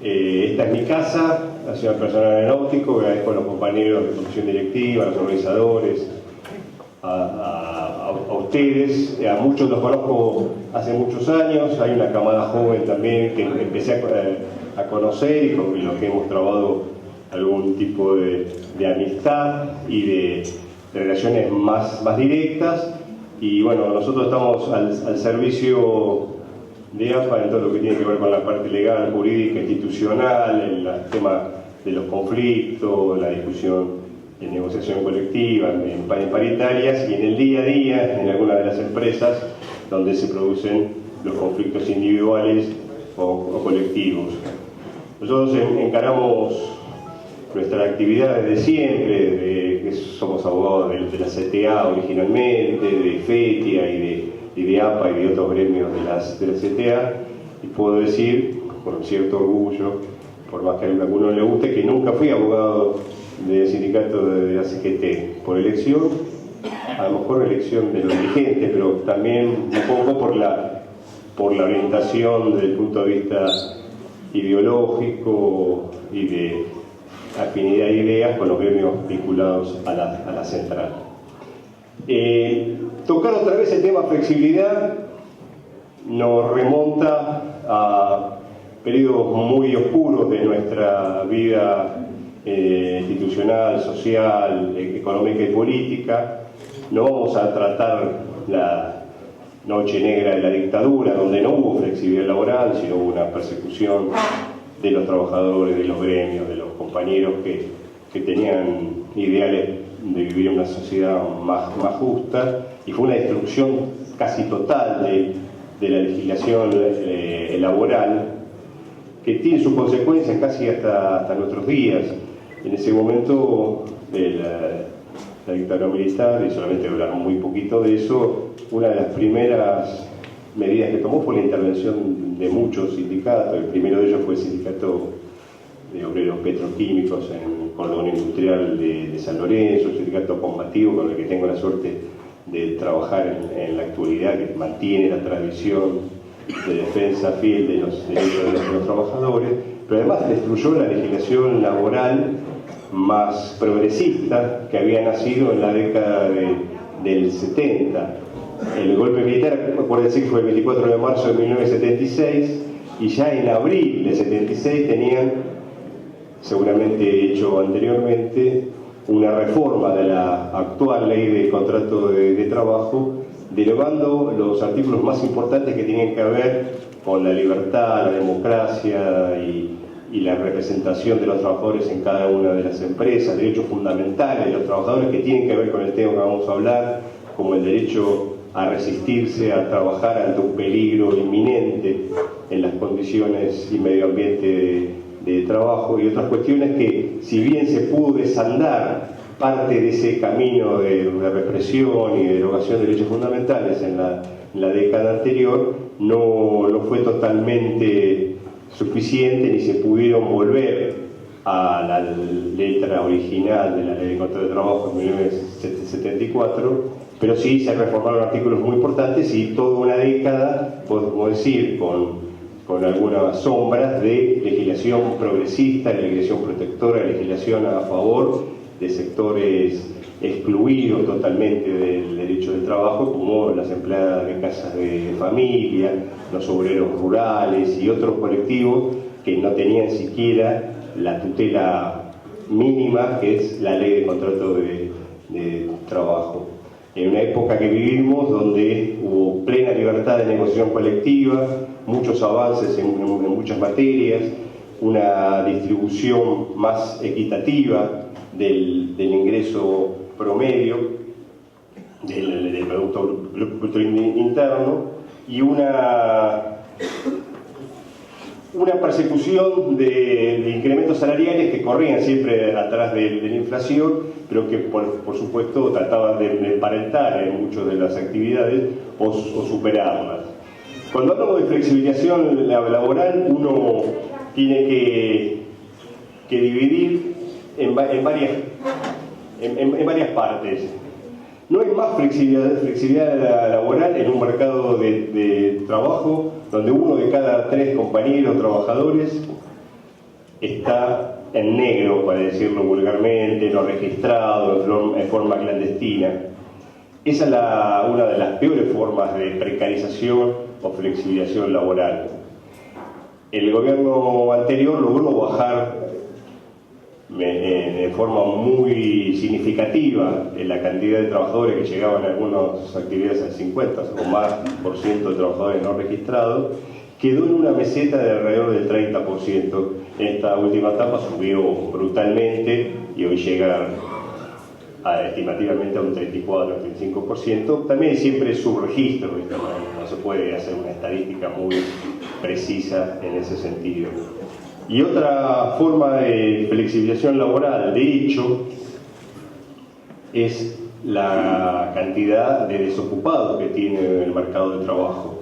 Esta es mi casa, nació el personal aeronáutico, agradezco a los compañeros de comisión directiva, a los organizadores, a ustedes, a muchos los conozco hace muchos años, hay una camada joven también que empecé a conocer y con los que hemos trabajado algún tipo de amistad y de relaciones más directas. Y bueno, nosotros estamos al servicio de AFA en todo lo que tiene que ver con la parte legal, jurídica, institucional, en el tema de los conflictos, la discusión en negociación colectiva, en paritarias y en el día a día en algunas de las empresas donde se producen los conflictos individuales o colectivos. Nosotros encaramos nuestra actividad desde siempre, que somos abogados de la CTA originalmente, de FETIA y de APA y de otros gremios de la CTA, y puedo decir, con cierto orgullo, por más que a alguno le guste, que nunca fui abogado del sindicato de la CGT, por elección, a lo mejor elección de los dirigentes, pero también un poco por la orientación desde el punto de vista ideológico y de afinidad de ideas con los gremios vinculados a la central. Tocar otra vez el tema flexibilidad nos remonta a periodos muy oscuros de nuestra vida institucional, social, económica y política. No vamos a tratar la noche negra de la dictadura, donde no hubo flexibilidad laboral, sino hubo una persecución de los trabajadores, de los gremios, de los compañeros que tenían ideales de vivir en una sociedad más justa, y fue una destrucción casi total de la legislación laboral, que tiene sus consecuencias casi hasta nuestros días. En ese momento de la dictadura militar, y solamente hablar muy poquito de eso, una de las primeras medidas que tomó fue la intervención de muchos sindicatos. El primero de ellos fue el sindicato de obreros petroquímicos en Cordón Industrial de San Lorenzo, un sindicato combativo con el que tengo la suerte de trabajar en la actualidad, que mantiene la tradición de defensa fiel de los derechos de los trabajadores, pero además destruyó la legislación laboral más progresista que había nacido en la década del 70. El golpe militar, acuérdense que fue el 24 de marzo de 1976, y ya en abril de 76 tenían, seguramente hecho anteriormente, una reforma de la actual ley de contrato de trabajo, derogando los artículos más importantes que tienen que ver con la libertad, la democracia y la representación de los trabajadores en cada una de las empresas, derechos fundamentales de los trabajadores que tienen que ver con el tema que vamos a hablar, como el derecho a resistirse, a trabajar ante un peligro inminente en las condiciones y medio ambiente de trabajo, y otras cuestiones que, si bien se pudo desandar parte de ese camino de represión y de derogación de derechos fundamentales en la década anterior, no fue totalmente suficiente, ni se pudieron volver a la letra original de la Ley de Contrato de Trabajo en 1974, pero sí se reformaron artículos muy importantes y toda una década, podemos decir, con algunas sombras de legislación progresista, de legislación protectora, de legislación a favor de sectores excluidos totalmente del derecho del trabajo, como las empleadas de casas de familia, los obreros rurales y otros colectivos que no tenían siquiera la tutela mínima que es la ley de contrato de trabajo. En una época que vivimos donde hubo plena libertad de negociación colectiva, muchos avances en muchas materias, una distribución más equitativa del ingreso promedio del Producto Bruto Interno, y una persecución de incrementos salariales que corrían siempre atrás de la inflación, pero que por supuesto trataban de emparentar en muchas de las actividades o superarlas. Cuando hablamos de flexibilización laboral, uno tiene que dividir en varias partes. No hay más flexibilidad laboral en un mercado de trabajo donde uno de cada 3 compañeros trabajadores está en negro, para decirlo vulgarmente, no registrado, en forma clandestina. Esa es una de las peores formas de precarización o flexibilización laboral. El gobierno anterior logró bajar de forma muy significativa la cantidad de trabajadores que llegaban a algunas actividades al 50 o más por ciento de trabajadores no registrados, quedó en una meseta de alrededor del 30%. En esta última etapa subió brutalmente y hoy llega estimativamente a un 34-35%. También siempre es subregistro, no se puede hacer una estadística muy precisa en ese sentido. Y otra forma de flexibilización laboral, de hecho, es la cantidad de desocupados que tiene el mercado de trabajo.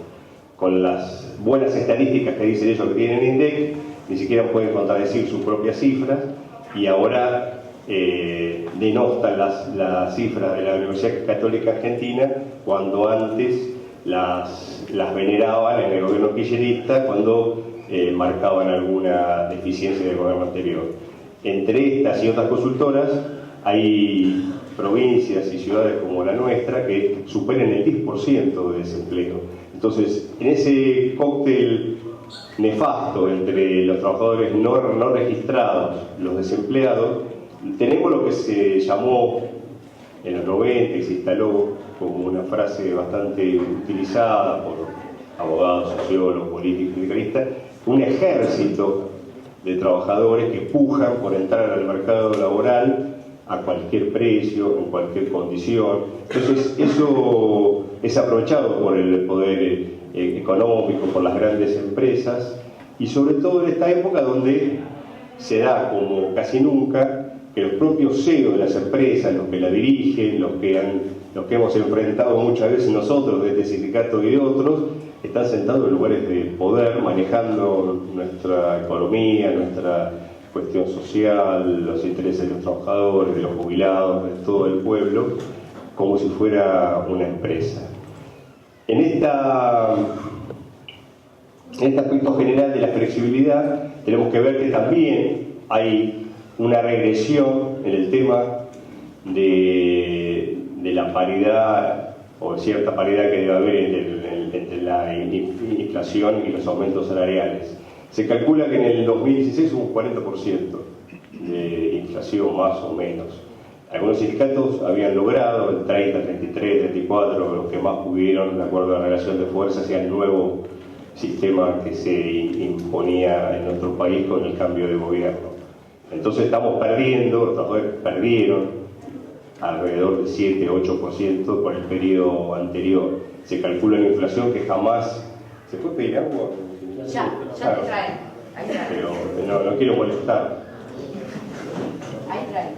Con las buenas estadísticas que dicen ellos que tienen INDEC, ni siquiera pueden contradecir sus propias cifras, y ahora denostan las cifras de la Universidad Católica Argentina, cuando antes las veneraban en el gobierno kirchnerista, cuando marcaban alguna deficiencia del gobierno anterior. Entre estas y otras consultoras hay provincias y ciudades como la nuestra que superan el 10% de desempleo. Entonces, en ese cóctel nefasto entre los trabajadores no registrados, los desempleados, tenemos lo que se llamó en los 90 y se instaló como una frase bastante utilizada por abogados, sociólogos, políticos y sindicalistas, un ejército de trabajadores que pujan por entrar al mercado laboral a cualquier precio, en cualquier condición. Entonces eso es aprovechado por el poder económico, por las grandes empresas, y sobre todo en esta época donde se da como casi nunca que los propios CEO de las empresas, los que la dirigen, los que hemos enfrentado muchas veces nosotros de este sindicato y de otros, están sentados en lugares de poder, manejando nuestra economía, nuestra cuestión social, los intereses de los trabajadores, de los jubilados, de todo el pueblo, como si fuera una empresa. En este aspecto general de la flexibilidad, tenemos que ver que también hay una regresión en el tema de la paridad, o cierta paridad que debe haber entre la inflación y los aumentos salariales. Se calcula que en el 2016 hubo un 40% de inflación, más o menos. Algunos sindicatos habían logrado el 30, 33, 34, los que más pudieron, de acuerdo a la relación de fuerza, hacia el nuevo sistema que se imponía en nuestro país con el cambio de gobierno. Entonces estamos perdiendo, los trabajadores perdieron alrededor del 7-8% por el periodo anterior. Se calcula una inflación que jamás... ¿Se puede pedir agua? Ya claro. te traen. Ahí traen. Pero no quiero molestar. Ahí traen.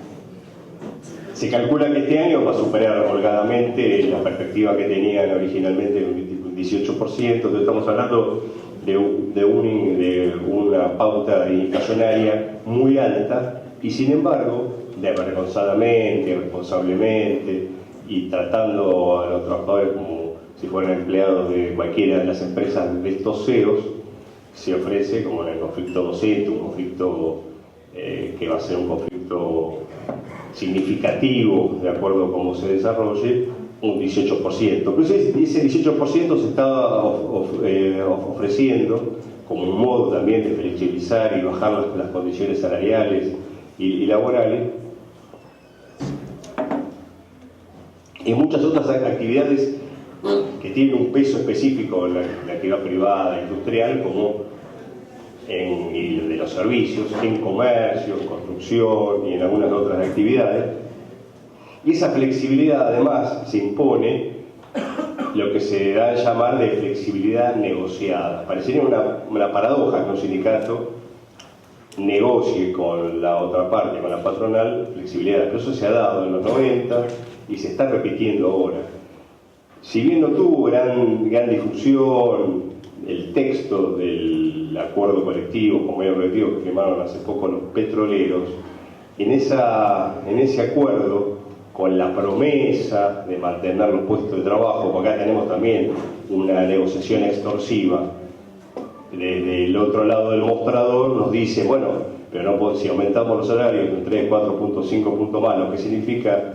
Se calcula que este año va a superar holgadamente la perspectiva que tenían originalmente un 18%. Entonces estamos hablando de una pauta inflacionaria muy alta, y sin embargo, avergonzadamente, responsablemente, y tratando a los trabajadores como si fueran empleados de cualquiera de las empresas de estos CEOs, se ofrece, como en el conflicto docente, un conflicto que va a ser un conflicto significativo de acuerdo a cómo se desarrolle, un 18%. Pero ese 18% se está ofreciendo como un modo también de flexibilizar y bajar las condiciones salariales y laborales, y muchas otras actividades que tienen un peso específico en la actividad privada, industrial, como en de los servicios, en comercio, en construcción y en algunas otras actividades. Y esa flexibilidad además se impone lo que se da a llamar de flexibilidad negociada. Parecería una paradoja que un sindicato negocie con la otra parte, con la patronal, flexibilidad. Pero eso se ha dado en los 90 y se está repitiendo ahora. Si bien no tuvo gran difusión el texto del acuerdo colectivo, convenio colectivo que firmaron hace poco los petroleros, en ese acuerdo, con la promesa de mantener los puestos de trabajo, porque acá tenemos también una negociación extorsiva, desde el otro lado del mostrador nos dice, bueno, pero no, si aumentamos los salarios en 3, 4.5 puntos más, lo que significa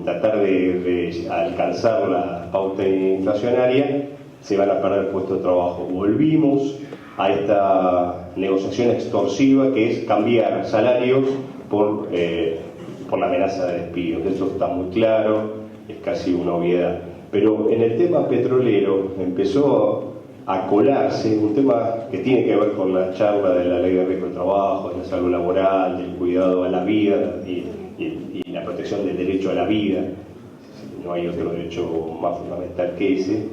tratar de alcanzar la pauta inflacionaria, se van a perder puestos de trabajo. Volvimos a esta negociación extorsiva que es cambiar salarios por la amenaza de despidos. Eso está muy claro, es casi una obviedad. Pero en el tema petrolero empezó a colarse un tema que tiene que ver con la charla de la ley de riesgo de trabajo, de la salud laboral, del cuidado a la vida y la protección del derecho a la vida. No hay otro derecho más fundamental que ese,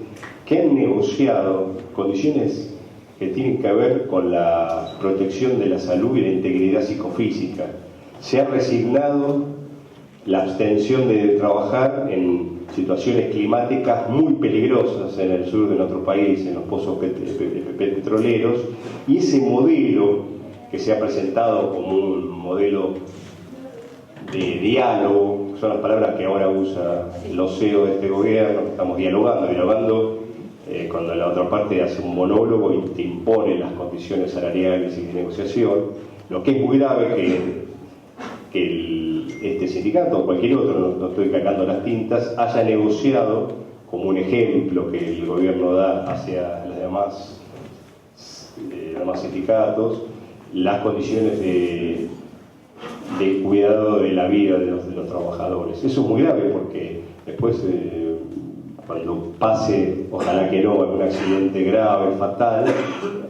que han negociado condiciones que tienen que ver con la protección de la salud y la integridad psicofísica. Se ha resignado la abstención de trabajar en situaciones climáticas muy peligrosas en el sur de nuestro país, en los pozos petroleros, y ese modelo que se ha presentado como un modelo de diálogo, son las palabras que ahora usa el CEO de este gobierno, que estamos dialogando cuando la otra parte hace un monólogo y te impone las condiciones salariales y de negociación. Lo que es muy grave que este sindicato o cualquier otro, no estoy cagando las tintas, haya negociado como un ejemplo que el gobierno da hacia los demás sindicatos las condiciones de cuidado de la vida de los trabajadores. Eso es muy grave porque después cuando pase, ojalá que no, algún accidente grave, fatal,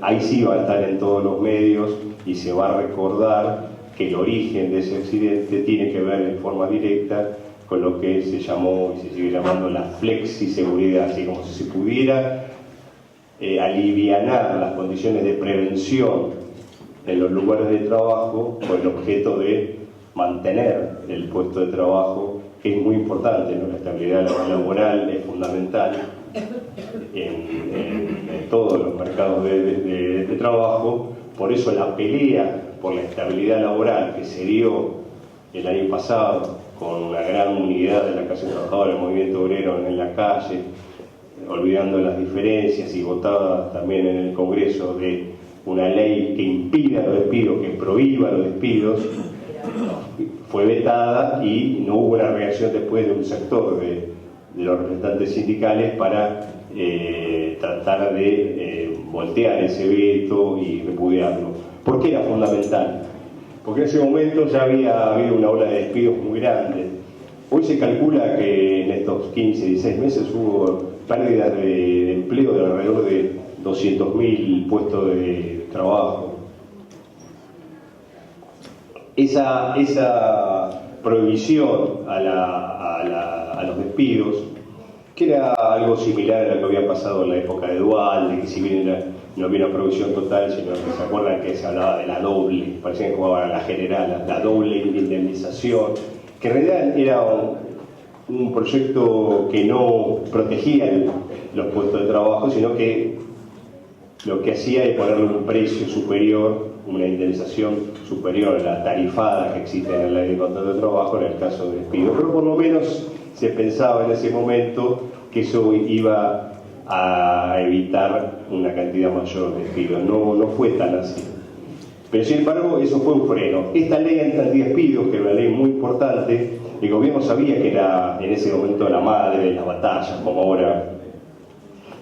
ahí sí va a estar en todos los medios y se va a recordar que el origen de ese accidente tiene que ver en forma directa con lo que se llamó y se sigue llamando la flexiseguridad, así como si se pudiera alivianar las condiciones de prevención en los lugares de trabajo con el objeto de mantener el puesto de trabajo, que es muy importante, ¿no? La estabilidad laboral es fundamental en todos los mercados de trabajo. Por eso la pelea por la estabilidad laboral que se dio el año pasado con una gran unidad de la clase trabajadora, del movimiento obrero en la calle, olvidando las diferencias y votada también en el Congreso de una ley que impida los despidos, que prohíba los despidos, fue vetada y no hubo una reacción después de un sector de los representantes sindicales para tratar de voltear ese veto y repudiarlo. ¿Por qué era fundamental? Porque en ese momento ya había habido una ola de despidos muy grande. Hoy se calcula que en estos 15, 16 meses hubo pérdidas de empleo de alrededor de 200.000 puestos de trabajo. Esa prohibición a los despidos, que era algo similar a lo que había pasado en la época de Duhalde, que si bien no había una prohibición total, sino que se acuerdan que se hablaba de la doble, parecía que jugaban a la general, la doble indemnización, que en realidad era un proyecto que no protegía los puestos de trabajo, sino que lo que hacía es ponerle un precio superior, una indemnización superior a la tarifada que existe en la ley de contrato de trabajo en el caso de despido. Pero por lo menos se pensaba en ese momento que eso iba a evitar una cantidad mayor de despidos. No fue tan así. Pero sin embargo, eso fue un freno. Esta ley antidespidos, que era una ley muy importante, el gobierno sabía que era en ese momento la madre de las batallas, como ahora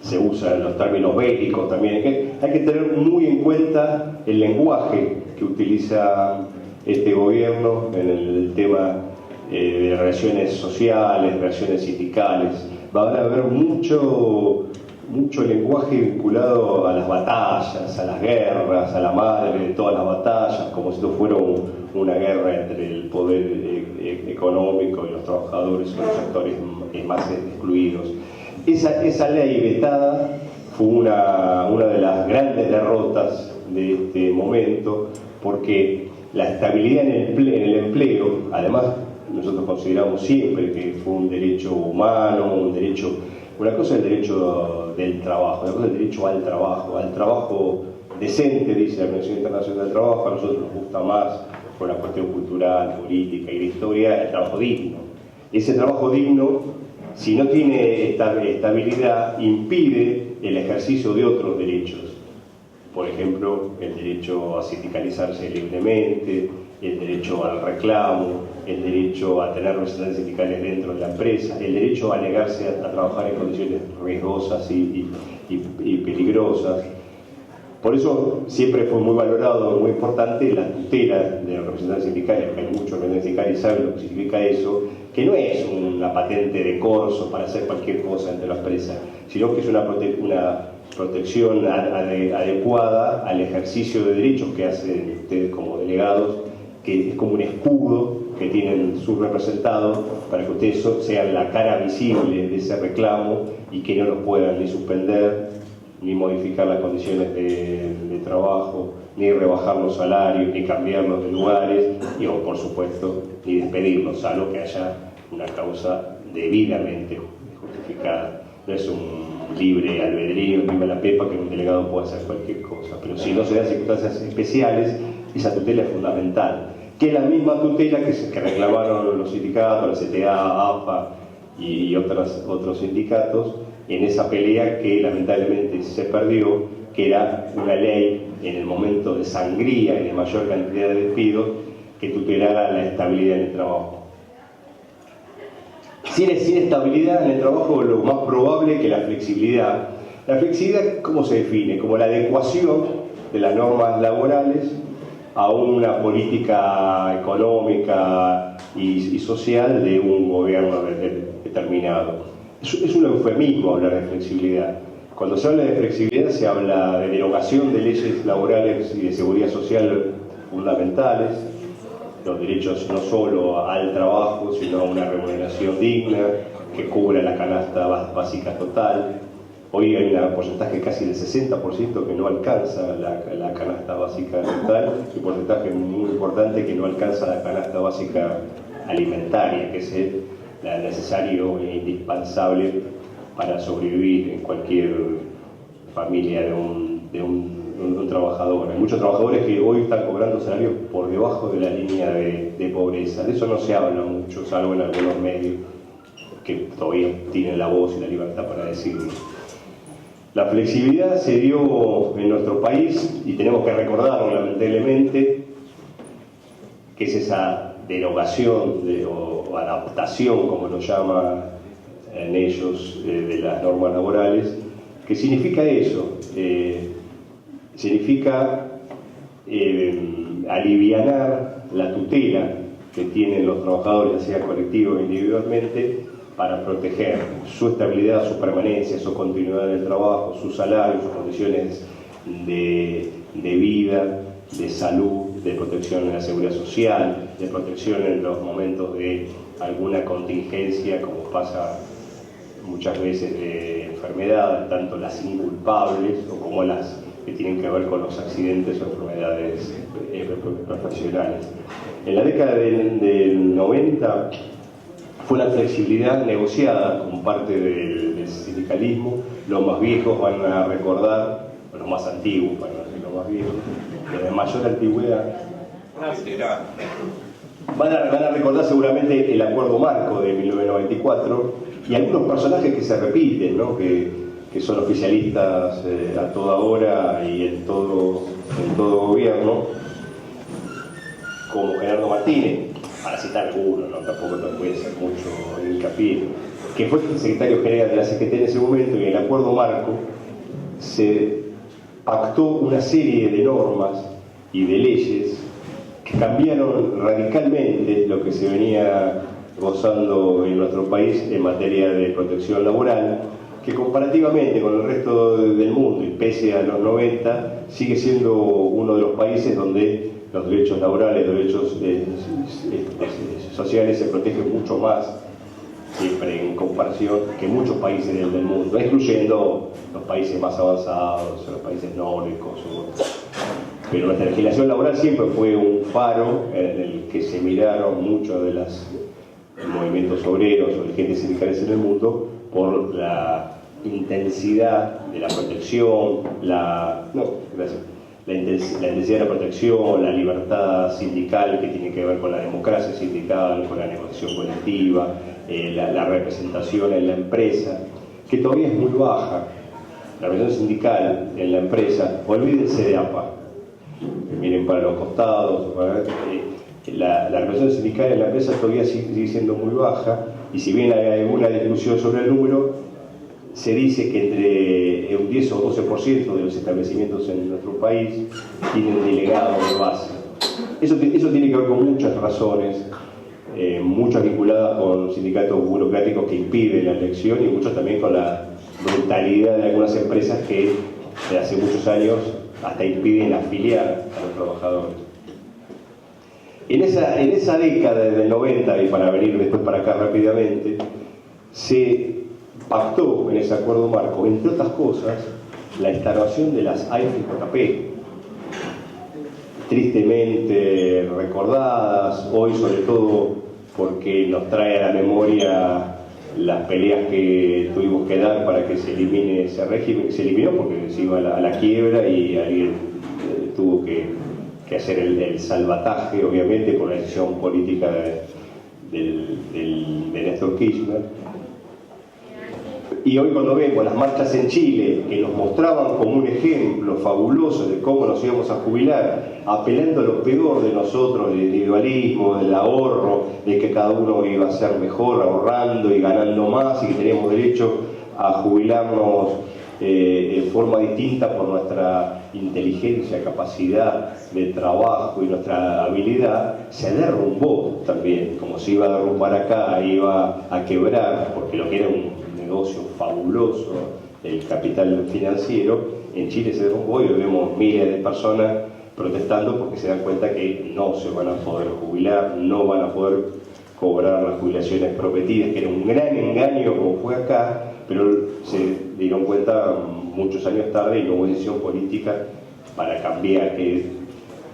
se usa en los términos bélicos también. Hay que tener muy en cuenta el lenguaje que utiliza este gobierno en el tema de relaciones sociales, relaciones sindicales. Va a haber mucho lenguaje vinculado a las batallas, a las guerras, a la madre de todas las batallas, como si esto fuera una guerra entre el poder económico y los trabajadores o los sectores más excluidos. Esa ley vetada fue una de las grandes derrotas de este momento, porque la estabilidad en el empleo, además nosotros consideramos siempre que fue un derecho humano, una cosa es el derecho del trabajo, otra cosa es el derecho al trabajo decente, dice la Organización Internacional del Trabajo. A nosotros nos gusta más por la cuestión cultural, política y de historia, el trabajo digno. Ese trabajo digno, si no tiene estabilidad, impide el ejercicio de otros derechos. Por ejemplo, el derecho a sindicalizarse libremente, el derecho al reclamo, el derecho a tener representantes sindicales dentro de la empresa, el derecho a negarse a trabajar en condiciones riesgosas y peligrosas. Por eso siempre fue muy valorado, muy importante la tutela de los representantes sindicales, porque hay muchos representantes sindicales y saben lo que significa eso, que no es una patente de corso para hacer cualquier cosa entre las empresas, sino que es una protección adecuada al ejercicio de derechos que hacen ustedes como delegados, que es como un escudo que tienen sus representados para que ustedes sean la cara visible de ese reclamo y que no los puedan ni suspender, ni modificar las condiciones de trabajo, ni rebajar los salarios, ni cambiarlos de lugares, y o por supuesto, ni despedirlos, salvo que haya una causa debidamente justificada. No es un libre albedrío, viva la pepa, que un delegado puede hacer cualquier cosa, pero si no se dan circunstancias especiales, esa tutela es fundamental, que es la misma tutela que reclamaron los sindicatos, la CTA, AFA y otros sindicatos, en esa pelea que lamentablemente se perdió, que era una ley en el momento de sangría y de mayor cantidad de despidos que tutelara la estabilidad en el trabajo. Sin estabilidad en el trabajo, lo más probable es que la flexibilidad. La flexibilidad, ¿cómo se define? Como la adecuación de las normas laborales a una política económica y social de un gobierno determinado. Es un eufemismo hablar de flexibilidad. Cuando se habla de flexibilidad se habla de derogación de leyes laborales y de seguridad social fundamentales, los derechos no solo al trabajo, sino a una remuneración digna que cubra la canasta básica total. Hoy hay un porcentaje casi del 60% que no alcanza la canasta básica total y un porcentaje muy importante que no alcanza la canasta básica alimentaria, que es la necesario e indispensable para sobrevivir en cualquier familia de un trabajador. Hay muchos trabajadores que hoy están cobrando salarios por debajo de la línea de pobreza. De eso no se habla mucho, salvo en algunos medios que todavía tienen la voz y la libertad para decirlo. La flexibilidad se dio en nuestro país y tenemos que recordarlo lamentablemente, que es esa derogación o adaptación, como lo llaman ellos, de las normas laborales, que significa eso, significa alivianar la tutela que tienen los trabajadores, ya sea colectivo o individualmente, para proteger su estabilidad, su permanencia, su continuidad en el trabajo, su salario, sus condiciones de vida, de salud, de protección en la seguridad social, de protección en los momentos de alguna contingencia, como pasa muchas veces de enfermedades, tanto las inculpables o como las que tienen que ver con los accidentes o enfermedades profesionales. En la década del 90 fue la flexibilidad negociada como parte del sindicalismo. Los más viejos van a recordar, los más antiguos, para no decir los más viejos, los de mayor antigüedad, van a recordar seguramente el acuerdo marco de 1994 y algunos personajes que se repiten, ¿no? que son oficialistas a toda hora y en todo gobierno, como Gerardo Martínez, para citar algunos, ¿no? Tampoco puede ser mucho hincapié, que fue el secretario general de la CGT en ese momento, y en el acuerdo marco se pactó una serie de normas y de leyes que cambiaron radicalmente lo que se venía gozando en nuestro país en materia de protección laboral, que comparativamente con el resto del mundo y pese a los 90 sigue siendo uno de los países donde los derechos laborales, los derechos sociales se protegen mucho más, siempre en comparación, que muchos países del mundo, incluyendo los países más avanzados, los países nórdicos. Pero nuestra legislación laboral siempre fue un faro en el que se miraron muchos de los movimientos obreros o dirigentes sindicales en el mundo por la intensidad de la protección, la intensidad de la protección, la libertad sindical que tiene que ver con la democracia sindical, con la negociación colectiva, la representación en la empresa, que todavía es muy baja. la representación sindical en la empresa, olvídense de APA, miren para los costados, la representación sindical en la empresa todavía sigue siendo muy baja, y si bien hay alguna discusión sobre el número, se dice que entre un 10 o 12% de los establecimientos en nuestro país tienen delegado de base. Eso tiene que ver con muchas razones, muchas vinculadas con sindicatos burocráticos que impiden la elección y muchas también con la brutalidad de algunas empresas que desde hace muchos años hasta impiden afiliar a los trabajadores. En esa década del 90, y para venir después para acá rápidamente, se pactó en ese acuerdo marco, entre otras cosas, la instalación de las AFJP, tristemente recordadas, hoy sobre todo porque nos trae a la memoria las peleas que tuvimos que dar para que se elimine ese régimen, que se eliminó porque se iba a la quiebra y alguien tuvo que hacer el salvataje, obviamente, por la decisión política de Néstor Kirchner. Y hoy cuando vemos las marchas en Chile, que nos mostraban como un ejemplo fabuloso de cómo nos íbamos a jubilar, apelando a lo peor de nosotros, del individualismo, del ahorro, de que cada uno iba a ser mejor ahorrando y ganando más y que teníamos derecho a jubilarnos en forma distinta por nuestra inteligencia, capacidad de trabajo y nuestra habilidad, se derrumbó también, como se iba a derrumbar acá, iba a quebrar, porque lo que era un negocio fabuloso del capital financiero, en Chile se derrumbó y hoy vemos miles de personas protestando porque se dan cuenta que no se van a poder jubilar, no van a poder cobrar las jubilaciones prometidas, que era un gran engaño como fue acá, pero se dieron cuenta muchos años tarde y no hubo decisión política para cambiar, que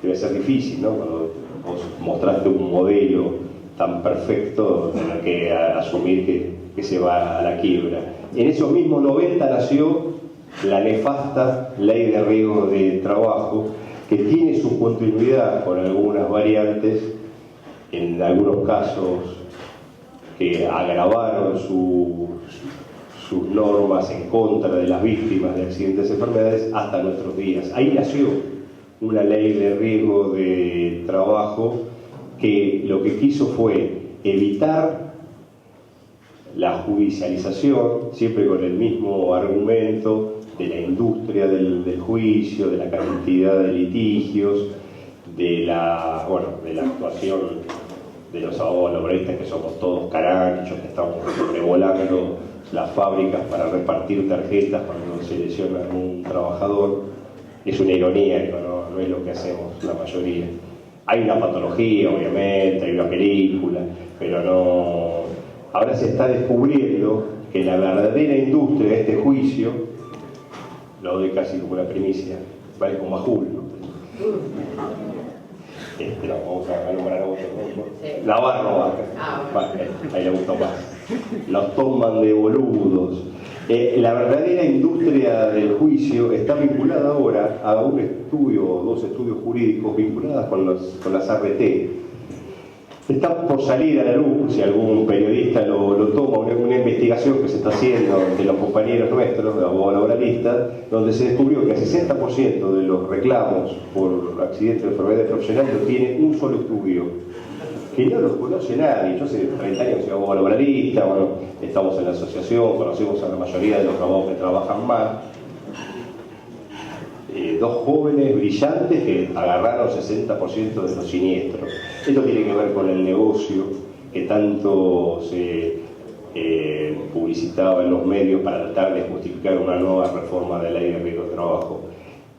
debe ser difícil, ¿no? Cuando vos mostraste un modelo tan perfecto, tener que asumir que se va a la quiebra. En esos mismos 90 nació la nefasta Ley de Riesgo de Trabajo, que tiene su continuidad con algunas variantes, en algunos casos que agravaron sus normas en contra de las víctimas de accidentes y enfermedades hasta nuestros días. Ahí nació una ley de riesgo de trabajo que lo que quiso fue evitar la judicialización, siempre con el mismo argumento de la industria del juicio, de la cantidad de litigios, de la actuación de los abogados laboralistas, que somos todos caranchos, que estamos sobrevolando las fábricas para repartir tarjetas cuando se lesiona a un trabajador. Es una ironía, no es lo que hacemos la mayoría. Hay una patología, obviamente, hay una película, pero no. Ahora se está descubriendo que la verdadera industria de este juicio, lo doy casi como una primicia, vale como Majul, ¿no? Vamos a nombrar a otro, ¿no? Navarro Vaca. Ahí le gustó más. Los toman de boludos. La verdadera industria del juicio está vinculada ahora a un estudio o dos estudios jurídicos vinculados con las ART. Está por salir a la luz, si algún periodista lo toma, una investigación que se está haciendo de los compañeros nuestros, de abogados laboralistas, donde se descubrió que el 60% de los reclamos por accidentes de enfermedades profesionales lo tiene un solo estudio, que no los conoce nadie. Yo hace 30 años soy abogado laboralista, bueno, estamos en la asociación, conocemos a la mayoría de los abogados que trabajan más. Dos jóvenes brillantes que agarraron 60% de los siniestros. Esto tiene que ver con el negocio que tanto se publicitaba en los medios para tratar de justificar una nueva reforma de la ley de riesgo de trabajo.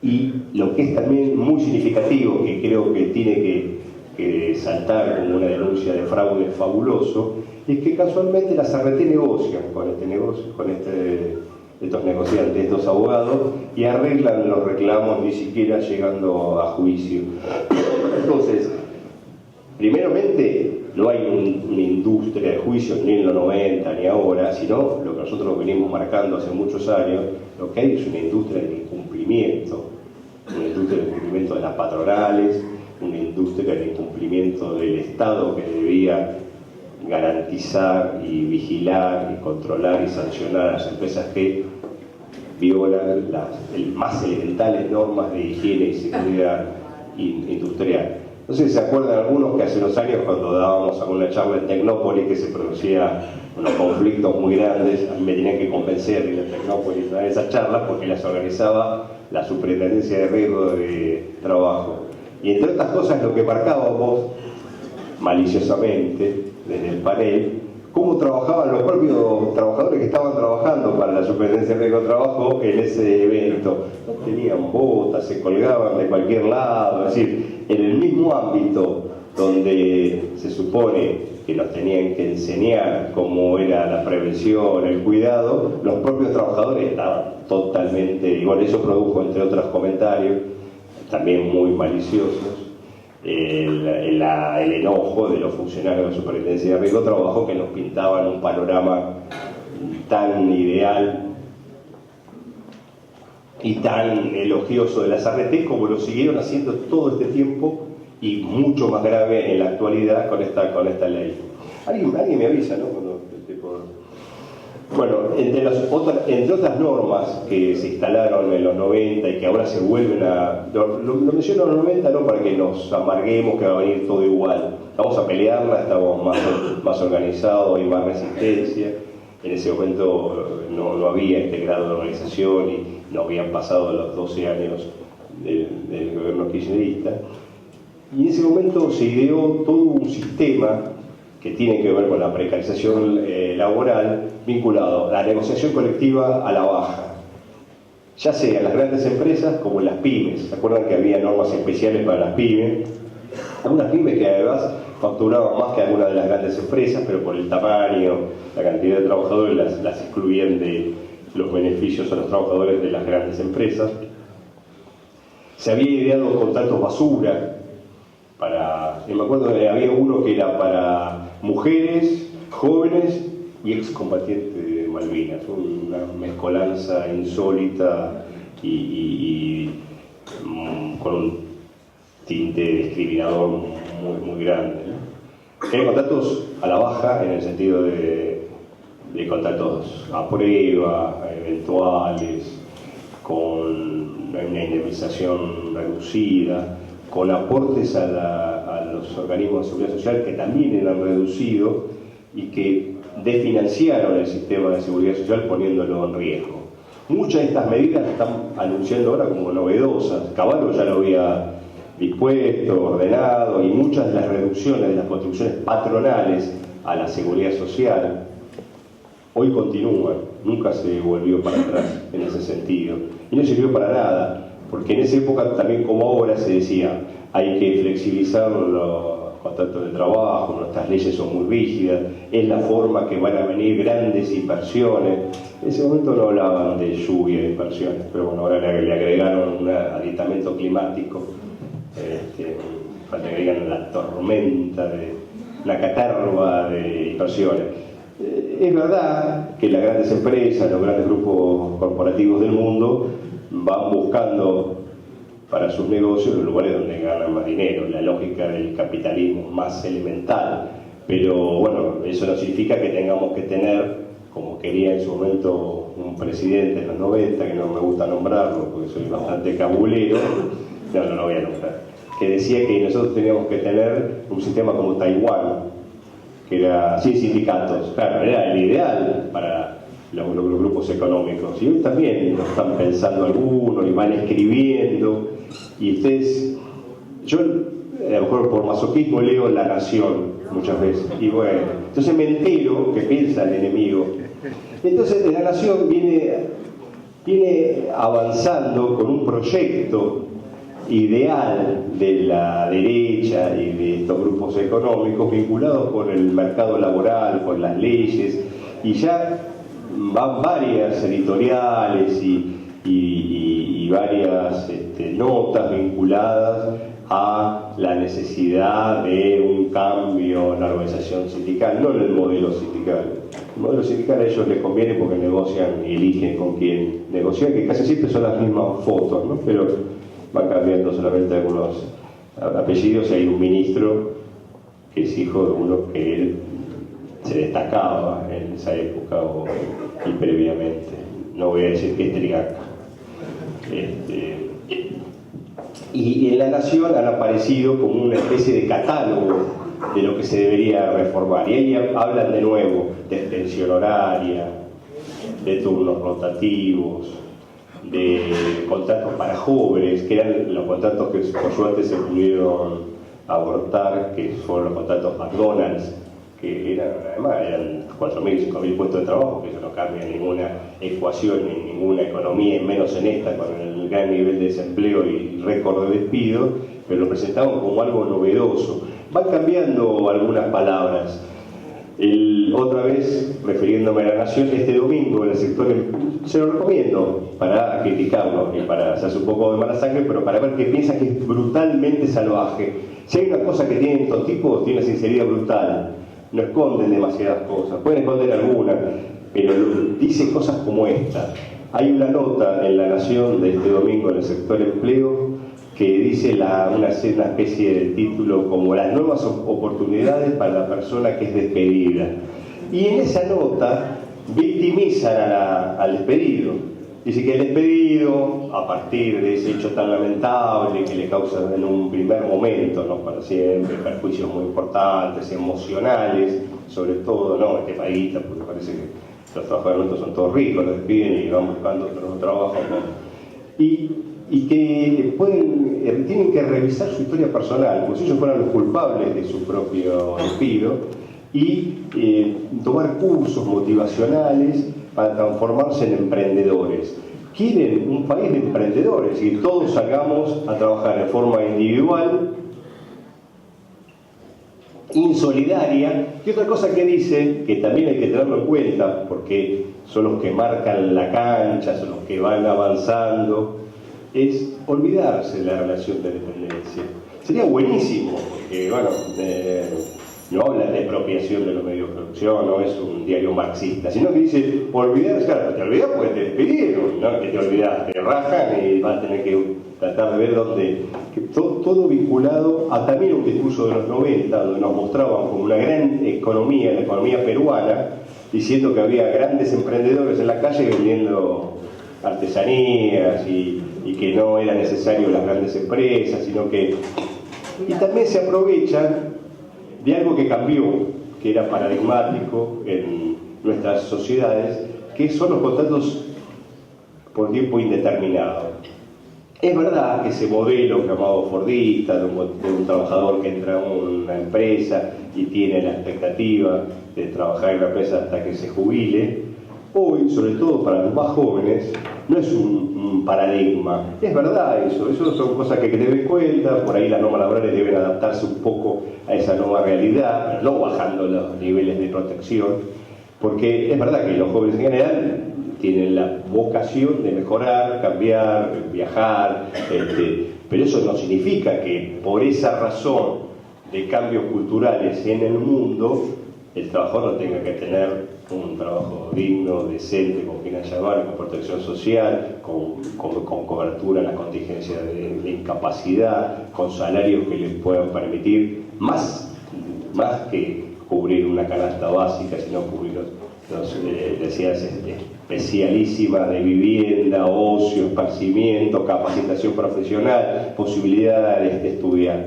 Y lo que es también muy significativo, que creo que tiene que saltar como una denuncia de fraude fabuloso, es que casualmente las ART negocian con este negocio, estos negociantes, estos abogados, y arreglan los reclamos ni siquiera llegando a juicio. Entonces, primeramente, no hay una industria de juicios ni en los 90 ni ahora, sino lo que nosotros venimos marcando hace muchos años, lo que hay es una industria del incumplimiento, de las patronales, una industria del incumplimiento del Estado que debía garantizar y vigilar y controlar y sancionar a las empresas que violan las más elementales normas de higiene y seguridad industrial. No sé si se acuerdan algunos que hace unos años, cuando dábamos alguna charla en Tecnópolis, que se producían unos conflictos muy grandes, a mí me tenían que convencer de ir a Tecnópolis a dar esas charlas porque las organizaba la Superintendencia de Riesgo de Trabajo. Y entre otras cosas, lo que marcábamos maliciosamente desde el panel, cómo trabajaban los propios trabajadores que estaban trabajando para la Superintendencia de Riesgo de Trabajo en ese evento. No tenían botas, se colgaban de cualquier lado, es decir, en el mismo ámbito donde se supone que nos tenían que enseñar cómo era la prevención, el cuidado, los propios trabajadores estaban totalmente igual. Eso produjo, entre otros comentarios, también muy maliciosos, el enojo de los funcionarios de la Superintendencia de Riesgo de Trabajo, que nos pintaban un panorama tan ideal y tan elogioso de las ART, como lo siguieron haciendo todo este tiempo, y mucho más grave en la actualidad con esta ley. ¿Alguien me avisa, ¿no? Bueno, entre otras normas que se instalaron en los 90 y que ahora se vuelven a... Lo menciono en los 90 no para que nos amarguemos, que va a venir todo igual. Vamos a pelearla, estamos más organizados, hay más resistencia. En ese momento no había este grado de organización y no habían pasado los 12 años del gobierno kirchnerista. Y en ese momento se ideó todo un sistema que tiene que ver con la precarización laboral, vinculado a la negociación colectiva a la baja, ya sea en las grandes empresas como en las pymes. ¿Se acuerdan que había normas especiales para las pymes? Algunas pymes que además facturaban más que algunas de las grandes empresas, pero por el tamaño, la cantidad de trabajadores las excluían de los beneficios a los trabajadores de las grandes empresas. Se había ideado contratos basura me acuerdo que había uno que era para mujeres, jóvenes y excombatientes de Malvinas, una mezcolanza insólita y con un tinte discriminador muy grande, ¿no? Hay contratos a la baja en el sentido de contratos a prueba, eventuales, con una indemnización reducida, con aportes a los organismos de seguridad social que también eran reducidos y que desfinanciaron el sistema de seguridad social poniéndolo en riesgo. Muchas de estas medidas se están anunciando ahora como novedosas. Caballo ya lo había dispuesto, ordenado, y muchas de las reducciones de las contribuciones patronales a la seguridad social hoy continúan. Nunca se volvió para atrás en ese sentido. Y no sirvió para nada. Porque en esa época, también como ahora, se decía hay que flexibilizar los contratos de trabajo, nuestras leyes son muy rígidas, es la forma que van a venir grandes inversiones. En ese momento no hablaban de lluvia de inversiones, pero bueno, ahora le agregaron un aditamento climático, le agregan la tormenta, la catarba de inversiones. Es verdad que las grandes empresas, los grandes grupos corporativos del mundo van buscando para sus negocios los lugares donde ganan más dinero, la lógica del capitalismo más elemental. Pero bueno, eso no significa que tengamos que tener, como quería en su momento un presidente en los 90, que no me gusta nombrarlo porque soy bastante cabulero, no lo voy a nombrar, que decía que nosotros teníamos que tener un sistema como Taiwán, que era sin sindicatos. Claro, era el ideal para los grupos económicos, y hoy también lo están pensando algunos y van escribiendo, y ustedes, yo a lo mejor por masoquismo leo La Nación muchas veces, y bueno, entonces me entero que piensa el enemigo. Entonces La Nación viene avanzando con un proyecto ideal de la derecha y de estos grupos económicos vinculados con el mercado laboral, con las leyes, y ya van varias editoriales y varias notas vinculadas a la necesidad de un cambio en la organización sindical, no en el modelo sindical. El modelo sindical a ellos les conviene porque negocian y eligen con quién negociar, que casi siempre son las mismas fotos, ¿no? Pero van cambiando solamente algunos apellidos, y hay un ministro que es hijo de uno que él se destacaba en esa época y previamente. no voy a decir que es Trigaca. Y en La Nación han aparecido como una especie de catálogo de lo que se debería reformar. Y ahí hablan de nuevo de extensión horaria, de turnos rotativos, de contratos para jóvenes, que eran los contratos que por suerte se pudieron abortar, que fueron los contratos McDonald's, que eran 4.000, 5.000 puestos de trabajo, que eso no cambia ninguna ecuación en ninguna economía, y menos en esta, con el gran nivel de desempleo y récord de despido, pero lo presentaban como algo novedoso. Van cambiando algunas palabras. Otra vez, refiriéndome a La Nación, este domingo en el sector, se lo recomiendo para criticarlo y para hacerse un poco de mala sangre, pero para ver que piensa que es brutalmente salvaje. Si hay una cosa que tienen estos tipos, tiene una sinceridad brutal. No esconden demasiadas cosas, pueden esconder algunas, pero dice cosas como esta. Hay una nota en La Nación de este domingo en el sector empleo que dice una especie de título como las nuevas oportunidades para la persona que es despedida. Y en esa nota victimizan al despedido. Dice que el despedido, a partir de ese hecho tan lamentable que le causa en un primer momento, no para siempre, perjuicios muy importantes, emocionales, sobre todo, ¿no? Este país, porque parece que los trabajadores nuestros son todos ricos, los despiden y van buscando otro trabajo, ¿no? Y que tienen que revisar su historia personal, como si ellos fueran los culpables de su propio despido, y tomar cursos motivacionales para transformarse en emprendedores. Quieren un país de emprendedores y todos salgamos a trabajar de forma individual, insolidaria. Y otra cosa que dice, que también hay que tenerlo en cuenta, porque son los que marcan la cancha, son los que van avanzando, es olvidarse de la relación de dependencia. Sería buenísimo, porque bueno, no habla de apropiación de los medios de producción, no es un diario marxista, sino que dice, olvidarse, claro, te olvidas porque te despidieron, no que te olvidas, te rajan y vas a tener que tratar de ver dónde, todo vinculado a también un discurso de los 90, donde nos mostraban como una gran economía, la economía peruana, diciendo que había grandes emprendedores en la calle vendiendo artesanías y que no era necesario las grandes empresas, sino que... Y también se aprovechan de algo que cambió, que era paradigmático en nuestras sociedades, que son los contratos por tiempo indeterminado. Es verdad que ese modelo llamado fordista, de un trabajador que entra a una empresa y tiene la expectativa de trabajar en la empresa hasta que se jubile, hoy, sobre todo para los más jóvenes, no es un paradigma. Es verdad eso son cosas que hay que tener en cuenta. Por ahí las normas laborales deben adaptarse un poco a esa nueva realidad, pero no bajando los niveles de protección, porque es verdad que los jóvenes en general tienen la vocación de mejorar, cambiar, viajar, pero eso no significa que por esa razón de cambios culturales en el mundo el trabajador no tenga que tener un trabajo digno, decente, como quieran llamar, con protección social, con cobertura en la contingencia de incapacidad, con salarios que les puedan permitir más que cubrir una canasta básica, sino cubrir los necesidades especialísimas de vivienda, ocio, esparcimiento, capacitación profesional, posibilidades de estudiar.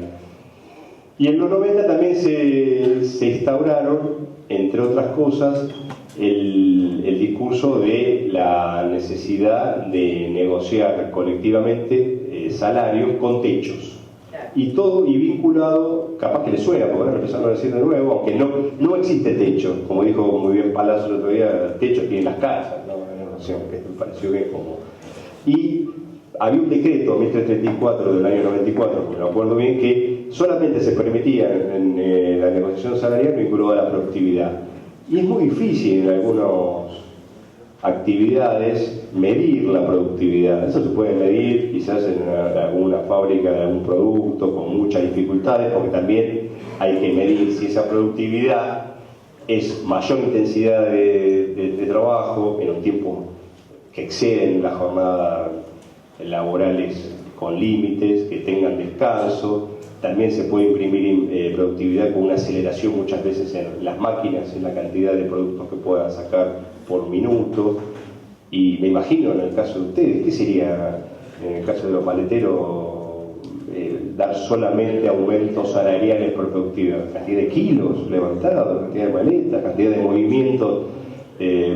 Y en los 90 también se instauraron, entre otras cosas, el discurso de la necesidad de negociar colectivamente salarios con techos. Y todo y vinculado, capaz que le suena, porque ahora empezando a decir de nuevo, aunque no existe techo, como dijo muy bien Palazzo el otro día, techo tienen las casas, ¿no? Que me pareció bien como... Y había un decreto, 1334 del año 94, me lo acuerdo bien, que solamente se permitía en la negociación salarial vinculada a la productividad. Y es muy difícil en algunas actividades medir la productividad. Eso se puede medir quizás en alguna fábrica de algún producto con muchas dificultades, porque también hay que medir si esa productividad es mayor intensidad de trabajo en un tiempo que exceden la jornada laborales con límites, que tengan descanso. También se puede imprimir productividad con una aceleración muchas veces en las máquinas, en la cantidad de productos que puedan sacar por minuto. Y me imagino en el caso de ustedes, ¿qué sería en el caso de los maleteros dar solamente aumentos salariales por productividad? Cantidad de kilos levantados, cantidad de maletas, cantidad de movimientos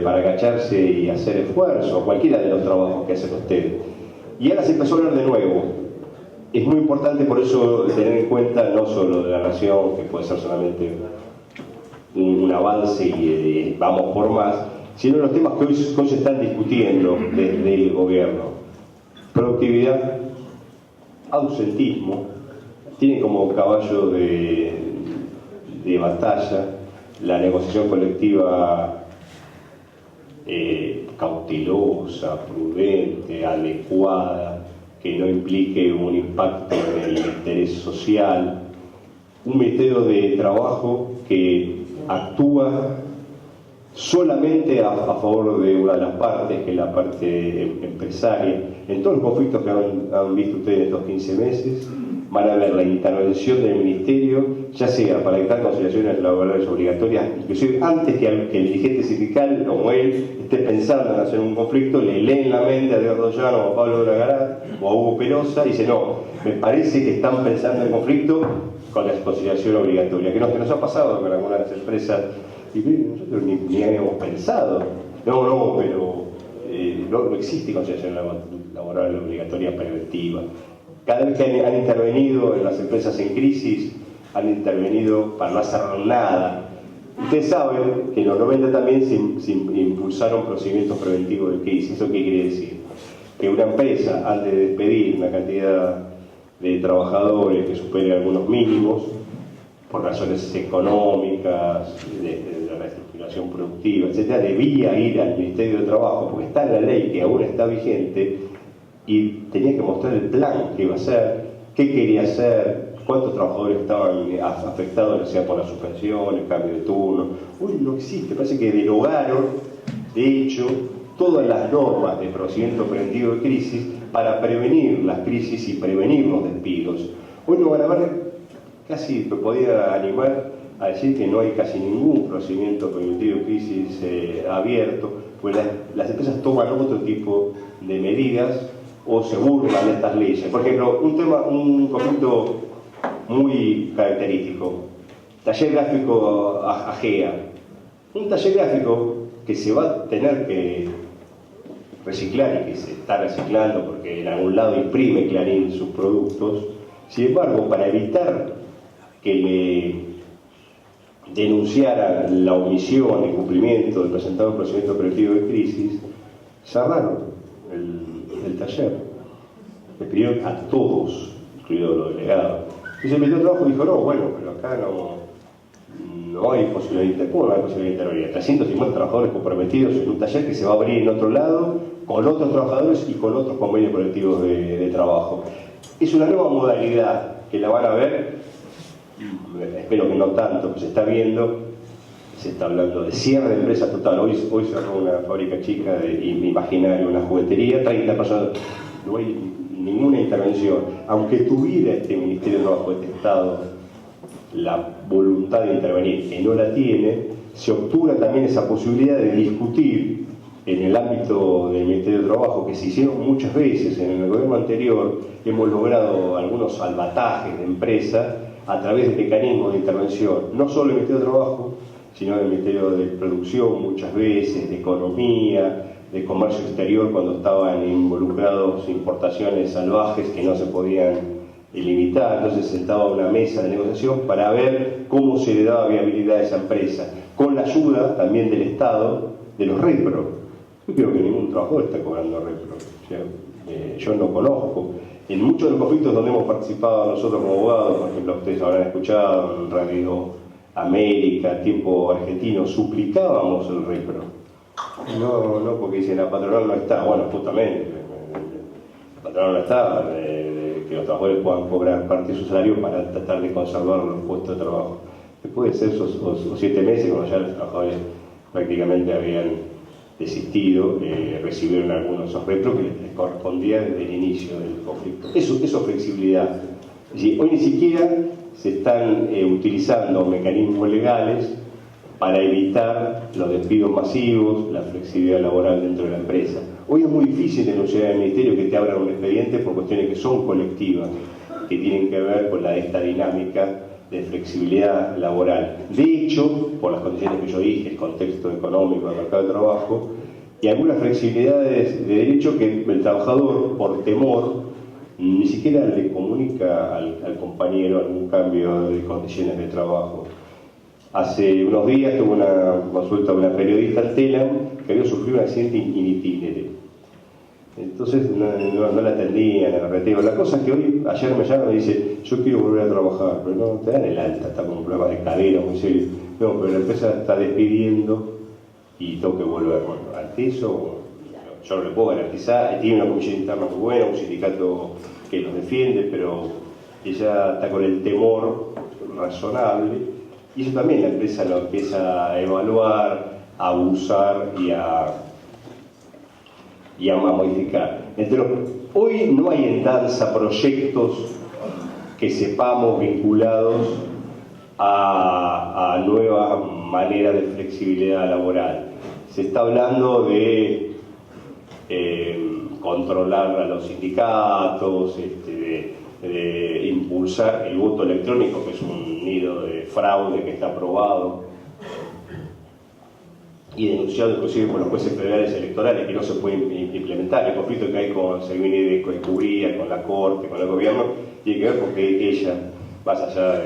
para agacharse y hacer esfuerzo, cualquiera de los trabajos que hacen ustedes. Y ahora se empezó a hablar de nuevo. Es muy importante por eso tener en cuenta no solo de la nación, que puede ser solamente un avance y vamos por más, sino los temas que hoy se están discutiendo desde el gobierno. Productividad, ausentismo, tiene como caballo de batalla la negociación colectiva cautelosa, prudente, adecuada, que no implique un impacto en el interés social, un Ministerio de Trabajo que actúa solamente a favor de una de las partes, que es la parte empresaria. En todos los conflictos que han visto ustedes en estos 15 meses, van a ver la intervención del Ministerio, ya sea para dictar conciliaciones laborales obligatorias, inclusive antes que el dirigente sindical, como él, esté pensando en hacer un conflicto, le leen la mente a Eduardo Llano o a Pablo Bragarat o a Hugo Perosa y dice: no, me parece que están pensando en conflicto con la conciliación obligatoria, que nos ha pasado con algunas empresas. Y nosotros ni habíamos pensado. No, pero no existe conciliación laboral obligatoria preventiva. Cada vez que han intervenido en las empresas en crisis, han intervenido para no hacer nada. Ustedes saben que en los 90 también se impulsaron procedimientos preventivos de crisis. ¿Eso qué quiere decir? Que una empresa, antes de despedir una cantidad de trabajadores que supere algunos mínimos, por razones económicas, de reestructuración productiva, etc., debía ir al Ministerio de Trabajo, porque está en la ley que aún está vigente, y tenía que mostrar el plan que iba a hacer, qué quería hacer, cuántos trabajadores estaban afectados, ya sea por la suspensión, el cambio de turno. Hoy no existe, parece que derogaron, de hecho, todas las normas de procedimiento preventivo de crisis para prevenir las crisis y prevenir los despidos. Hoy no van a ver, casi me podía animar a decir que no hay casi ningún procedimiento preventivo de crisis abierto, pues las empresas toman otro tipo de medidas o se burlan de estas leyes. Por ejemplo, un conflicto muy característico: taller gráfico AGEA. Un taller gráfico que se va a tener que reciclar y que se está reciclando porque en algún lado imprime Clarín sus productos. Sin embargo, para evitar que le denunciaran la omisión, el incumplimiento del presentado un procedimiento preventivo de crisis, cerraron el taller. Le pidieron a todos, incluidos los delegados. Y se metió al trabajo y dijo: no, bueno, pero acá no hay posibilidad de intervenir. 350 trabajadores comprometidos en un taller que se va a abrir en otro lado, con otros trabajadores y con otros convenios colectivos de trabajo. Es una nueva modalidad que la van a ver, espero que no tanto, que se está viendo. Se está hablando de cierre de empresa total. Hoy cerró una fábrica chica de imaginario, una juguetería, 30 personas. No hay ninguna intervención. Aunque tuviera este Ministerio de Trabajo, este Estado, la voluntad de intervenir, que no la tiene, se obtura también esa posibilidad de discutir en el ámbito del Ministerio de Trabajo, que se hicieron muchas veces en el gobierno anterior. Hemos logrado algunos salvatajes de empresas a través de mecanismos de intervención, no solo el Ministerio de Trabajo, sino del Ministerio de Producción muchas veces, de Economía, de Comercio Exterior, cuando estaban involucrados importaciones salvajes que no se podían limitar. Entonces se sentaba a una mesa de negociación para ver cómo se le daba viabilidad a esa empresa, con la ayuda también del Estado, de los repro. Yo creo que ningún trabajador está cobrando repro. O sea, yo no conozco. En muchos de los conflictos donde hemos participado nosotros como abogados, por ejemplo, ustedes habrán escuchado en Radio América, Tiempo Argentino, suplicábamos el repro. No porque dicen la patronal no está. Bueno, justamente, la patronal no está, que los trabajadores puedan cobrar parte de su salario para tratar de conservar los puestos de trabajo. Después de ser esos 7 meses, cuando ya los trabajadores prácticamente habían desistido, recibieron algunos esos repros que les correspondía desde el inicio del conflicto. Eso es flexibilidad. Es decir, hoy ni siquiera se están utilizando mecanismos legales para evitar los despidos masivos, la flexibilidad laboral dentro de la empresa. Hoy es muy difícil denunciar al Ministerio que te abran un expediente por cuestiones que son colectivas, que tienen que ver con esta dinámica de flexibilidad laboral. De hecho, por las condiciones que yo dije, el contexto económico del mercado de trabajo, y algunas flexibilidades de derecho que el trabajador, por temor, ni siquiera le comunica al compañero algún cambio de condiciones de trabajo. Hace unos días tuve una consulta de una periodista en Telam que había sufrido un accidente in itinere. Entonces no la atendían, la reteo. La cosa es que ayer me llama y me dice, yo quiero volver a trabajar, pero no te dan el alta, está con un problema de cadera muy serio. No, pero la empresa está despidiendo y tengo que volver. Bueno, ante eso yo no le puedo garantizar, tiene una comisión interna muy buena, un sindicato que los defiende, pero ella está con el temor razonable, y eso también la empresa lo empieza a evaluar, a abusar y a modificar. Hoy no hay en danza proyectos que sepamos vinculados a nuevas maneras de flexibilidad laboral. Se está hablando de controlar a los sindicatos, de impulsar el voto electrónico, que es un nido de fraude que está aprobado y denunciado inclusive por los jueces federales electorales, que no se pueden implementar. El conflicto que hay se viene de Cubría, con la Corte, con el gobierno, tiene que ver porque ella, más allá de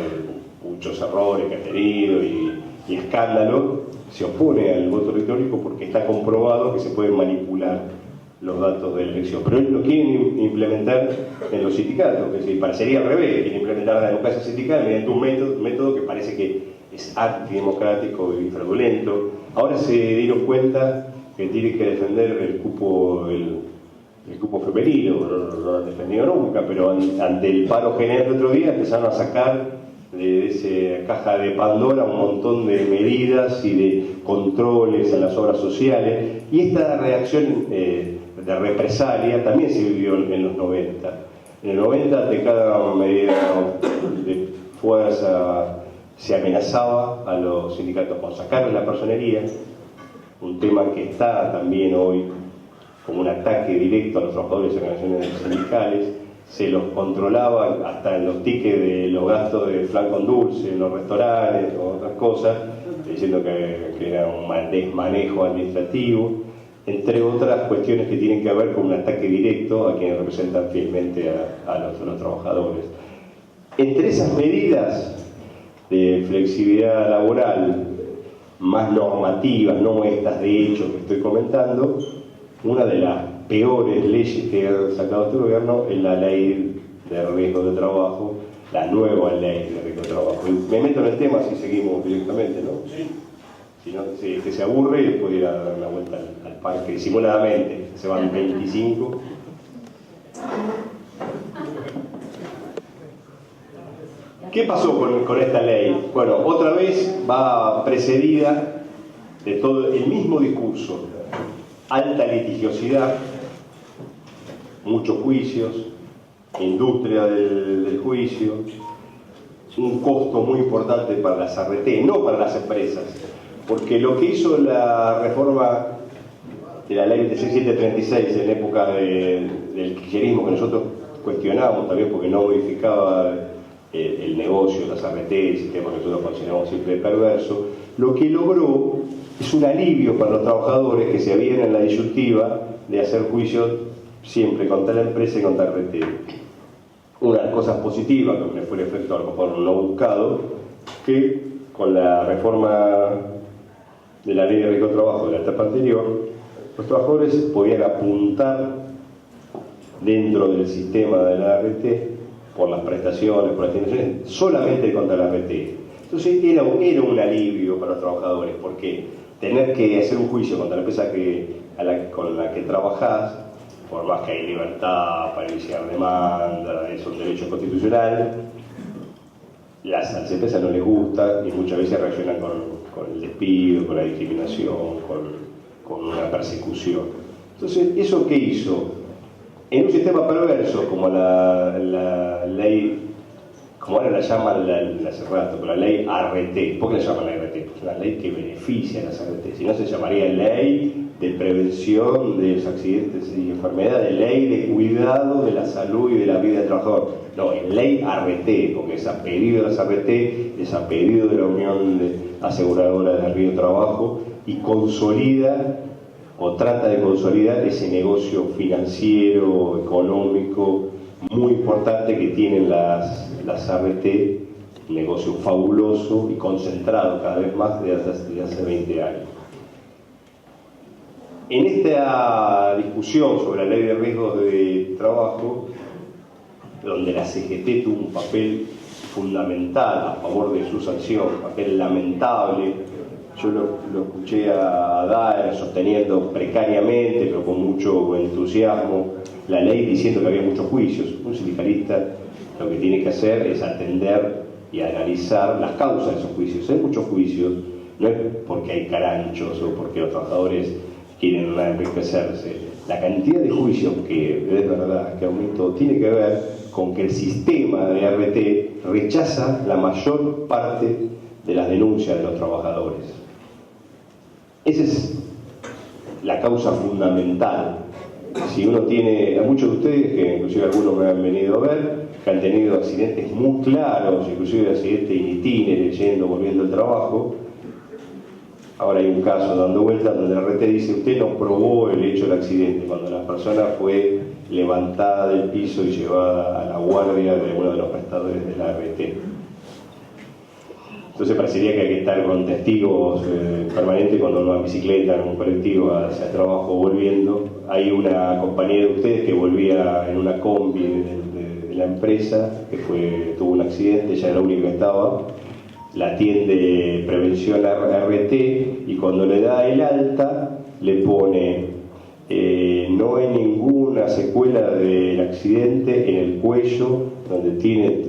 muchos errores que ha tenido y escándalo, se opone al voto electrónico porque está comprobado que se pueden manipular los datos de la elección. Pero ellos lo quieren implementar en los sindicatos, que parecería al revés, quieren implementar la democracia sindical mediante un método que parece que es antidemocrático y fraudulento. Ahora se dieron cuenta que tienen que defender el cupo femenino, no lo han defendido nunca, pero ante el paro general el otro día empezaron a sacar de esa caja de Pandora un montón de medidas y de controles en las obras sociales, y esta reacción de represalia también se vivió en los 90. En el 90, de cada medida de fuerza, se amenazaba a los sindicatos con sacarles la personería, un tema que está también hoy como un ataque directo a los trabajadores y organizaciones sindicales. Se los controlaba hasta en los tickets de los gastos de flan con dulce en los restaurantes o otras cosas, diciendo que era un desmanejo administrativo, entre otras cuestiones que tienen que ver con un ataque directo a quienes representan fielmente a los trabajadores. Entre esas medidas de flexibilidad laboral más normativas, no estas de hecho que estoy comentando, una de las peores leyes que ha sacado este gobierno es la ley de riesgo de trabajo, la nueva ley de riesgo de trabajo. Me meto en el tema si seguimos directamente, ¿no? Sí. Si no, que se aburre y puede ir a dar una vuelta al parque disimuladamente, se van 25. ¿Qué pasó con esta ley? Bueno, otra vez va precedida de todo el mismo discurso: alta litigiosidad, muchos juicios, industria del juicio, un costo muy importante para las ART, no para las empresas, porque lo que hizo la reforma de la ley de 6736 en época del kirchnerismo, que nosotros cuestionábamos también porque no modificaba el negocio, las ART, el sistema que nosotros consideramos siempre perverso, lo que logró es un alivio para los trabajadores que se habían en la disyuntiva de hacer juicios siempre contra la empresa y contra el RT. Una de las cosas positivas, que fue el efecto a lo mejor no buscado, que con la reforma de la ley de riesgo de trabajo de la etapa anterior, los trabajadores podían apuntar dentro del sistema de la ART por las prestaciones, por las asignaciones, solamente contra la ART. Entonces era un alivio para los trabajadores, porque tener que hacer un juicio contra la empresa con la que trabajás, por más que hay libertad para iniciar demanda, es un derecho constitucional, las empresas no les gusta y muchas veces reaccionan con el despido, con la discriminación, con una persecución. Entonces, ¿eso qué hizo? En un sistema perverso como la ley como ahora la llaman hace rato, la ley ART. ¿Por qué la llaman la ART? Pues es una ley que beneficia a las ART. Si no, se llamaría ley de prevención de los accidentes y enfermedades, ley de cuidado de la salud y de la vida del trabajador. No, es ley ART, porque es a pedido de las ART, es a pedido de la Unión de Aseguradoras del Río Trabajo, y consolida o trata de consolidar ese negocio financiero, económico, muy importante que tienen las ART, un negocio fabuloso y concentrado cada vez más desde hace 20 años. En esta discusión sobre la ley de riesgos de trabajo, donde la CGT tuvo un papel fundamental a favor de su sanción, un papel lamentable, yo lo escuché a Daer sosteniendo precariamente, pero con mucho entusiasmo, la ley, diciendo que había muchos juicios. Un sindicalista lo que tiene que hacer es atender y analizar las causas de esos juicios. Hay muchos juicios, no es porque hay caranchos o porque los trabajadores quieren enriquecerse. La cantidad de juicios que es verdad que aumentó tiene que ver con que el sistema de ART rechaza la mayor parte de las denuncias de los trabajadores. Esa es la causa fundamental. Si uno tiene, a muchos de ustedes, que inclusive algunos me han venido a ver, que han tenido accidentes muy claros, inclusive accidentes in itinere, yendo, volviendo al trabajo. Ahora hay un caso dando vueltas donde la RT dice: usted no probó el hecho del accidente, cuando la persona fue levantada del piso y llevada a la guardia de uno de los prestadores de la RT. Entonces parecería que hay que estar con testigos permanentes cuando uno va en bicicleta, en un colectivo hacia el trabajo volviendo. Hay una compañera de ustedes que volvía en una combi de la empresa, que tuvo un accidente, ella era la única que estaba. La atiende prevención RT y cuando le da el alta le pone no hay ninguna secuela del accidente en el cuello, donde tiene,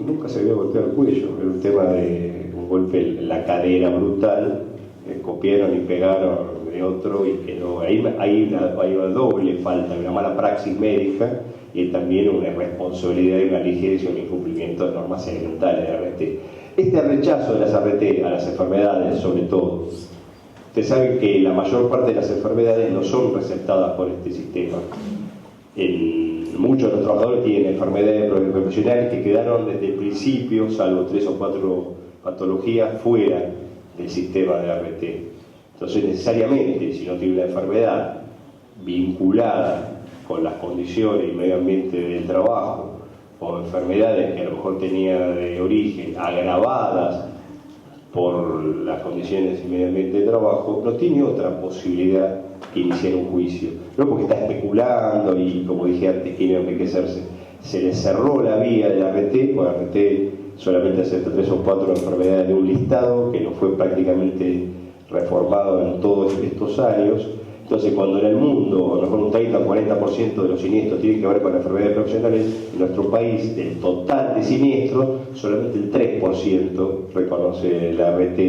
nunca se había golpeado el cuello, era un tema de un golpe en la cadera brutal, copiaron y pegaron de otro y quedó, hay una doble falta, una mala praxis médica y también una irresponsabilidad y una ligereza y un incumplimiento de normas elementales de RT. Este rechazo de las ART a las enfermedades, sobre todo, ustedes saben que la mayor parte de las enfermedades no son receptadas por este sistema. Muchos de los trabajadores tienen enfermedades profesionales que quedaron desde el principio, salvo 3 o 4 patologías, fuera del sistema de ART. Entonces, necesariamente, si no tiene una enfermedad vinculada con las condiciones y medio ambiente del trabajo, o enfermedades que a lo mejor tenía de origen agravadas por las condiciones y medio ambiente de trabajo, no tiene otra posibilidad que iniciar un juicio. No porque está especulando y, como dije antes, quiere enriquecerse. Se le cerró la vía de la RT, porque RT solamente acepta 3 o 4 enfermedades de un listado que no fue prácticamente reformado en todos estos años. Entonces, cuando en el mundo, a lo mejor un 30 o 40% de los siniestros tienen que ver con enfermedades profesionales, en nuestro país, del total de siniestros, solamente el 3% reconoce la RT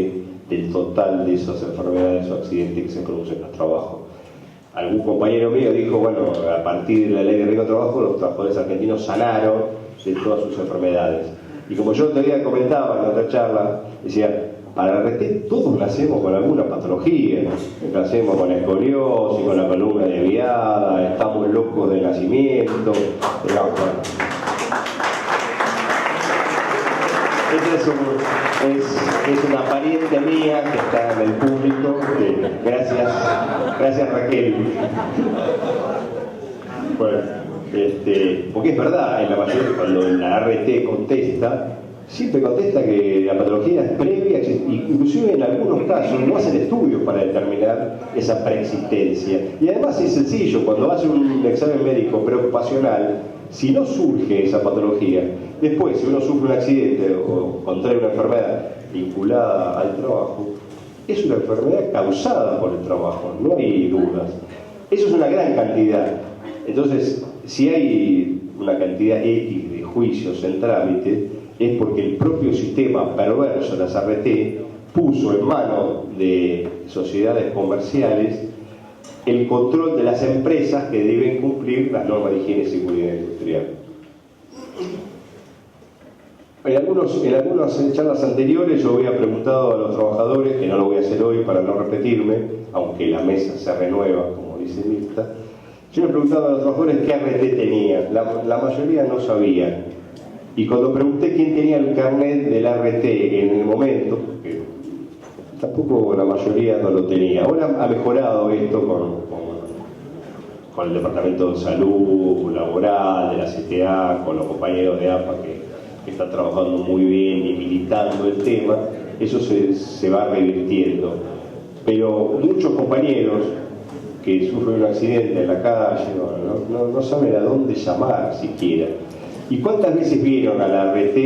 del total de esas enfermedades o accidentes que se producen en los trabajos. Algún compañero mío dijo, bueno, a partir de la ley de riesgo de trabajo, los trabajadores argentinos sanaron de todas sus enfermedades. Y como yo todavía comentaba en otra charla, decía, para la RT todos nacemos con alguna patología, nacemos con la escoliosis, con la columna desviada, estamos locos de nacimiento. Esta es una pariente mía que está en el público. Gracias Raquel. Bueno, porque es verdad, en la mayoría, cuando la RT contesta, siempre contesta que la patología es previa, inclusive en algunos casos no hacen estudios para determinar esa preexistencia. Y además es sencillo, cuando hace un examen médico preocupacional, si no surge esa patología, después si uno sufre un accidente o contrae una enfermedad vinculada al trabajo, es una enfermedad causada por el trabajo, no hay dudas. Eso es una gran cantidad. Entonces, si hay una cantidad X de juicios en trámite, es porque el propio sistema perverso de las ART puso en manos de sociedades comerciales el control de las empresas que deben cumplir las normas de higiene y seguridad industrial. En algunas charlas anteriores yo había preguntado a los trabajadores, que no lo voy a hacer hoy para no repetirme, aunque la mesa se renueva, como dice Mirta. Yo le preguntaba a los trabajadores qué RT tenían. La mayoría no sabían. Y cuando pregunté quién tenía el carnet del RT en el momento, porque tampoco la mayoría no lo tenía. Ahora ha mejorado esto con el Departamento de Salud Laboral, de la CTA, con los compañeros de APA que están trabajando muy bien y militando el tema. Eso se va revirtiendo. Pero muchos compañeros que sufren un accidente en la calle no saben a dónde llamar siquiera. ¿Y cuántas veces vieron a la RT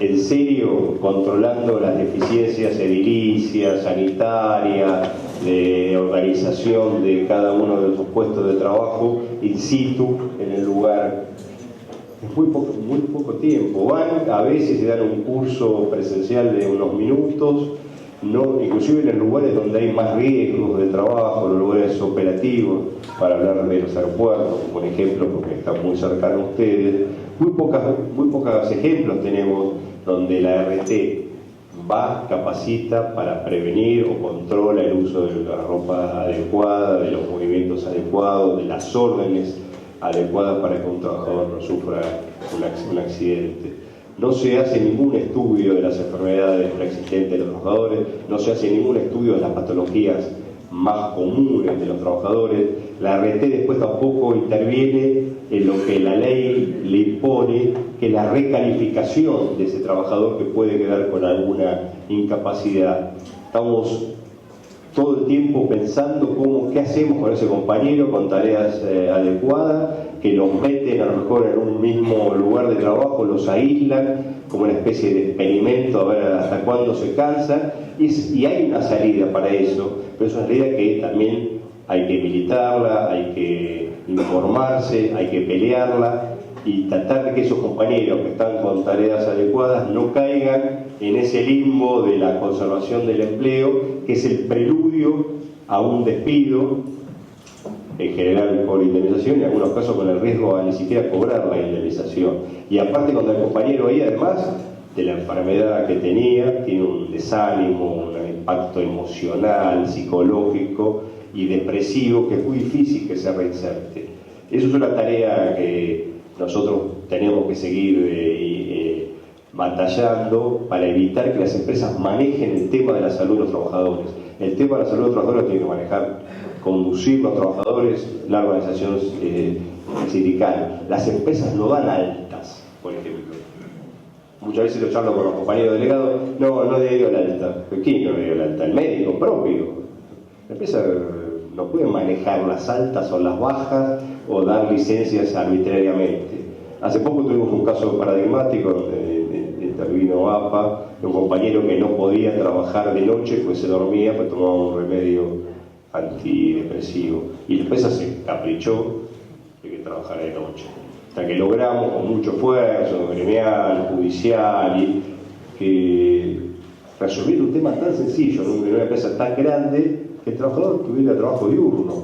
en serio controlando las deficiencias edilicias, sanitarias, de organización de cada uno de sus puestos de trabajo in situ en el lugar? Es muy poco tiempo. Van, a veces se dan un curso presencial de unos minutos, inclusive en lugares donde hay más riesgos de trabajo, en los lugares operativos, para hablar de los aeropuertos, por ejemplo, porque están muy cercanos a ustedes. Muy pocos ejemplos tenemos donde la RT va, capacita para prevenir o controla el uso de la ropa adecuada, de los movimientos adecuados, de las órdenes adecuadas para que un trabajador no sufra un accidente. No se hace ningún estudio de las enfermedades preexistentes de los trabajadores, no se hace ningún estudio de las patologías más comunes de los trabajadores. La RT después tampoco interviene en lo que la ley le impone, que es la recalificación de ese trabajador que puede quedar con alguna incapacidad. Estamos todo el tiempo pensando qué hacemos con ese compañero con tareas adecuadas, que los meten a lo mejor en un mismo lugar de trabajo, los aíslan como una especie de experimento a ver hasta cuándo se cansan, y hay una salida para eso, pero es una salida que también hay que militarla, hay que informarse, hay que pelearla y tratar de que esos compañeros que están con tareas adecuadas no caigan en ese limbo de la conservación del empleo, que es el preludio a un despido, en general por indemnización, y en algunos casos con el riesgo a ni siquiera cobrar la indemnización. Y aparte cuando el compañero ahí, además de la enfermedad que tenía, tiene un desánimo, un impacto emocional, psicológico y depresivo, que es muy difícil que se reinserte. Eso es una tarea que nosotros tenemos que seguir batallando para evitar que las empresas manejen el tema de la salud de los trabajadores. El tema de la salud de los trabajadores tiene que manejar, conducir los trabajadores, la organización sindical. Las empresas no dan altas, por ejemplo. Muchas veces lo charlo con los compañeros delegados, no le dio la alta. ¿Quién no le dio la alta? El médico propio. La empresa no puede manejar las altas o las bajas o dar licencias arbitrariamente. Hace poco tuvimos un caso paradigmático donde intervino APA, un compañero que no podía trabajar de noche, pues se dormía, pues tomaba un remedio antidepresivo. Y la empresa se caprichó de que trabajara de noche. Hasta que logramos, con mucho esfuerzo gremial, judicial, que resolver un tema tan sencillo en una empresa tan grande, que el trabajador tuviera trabajo diurno.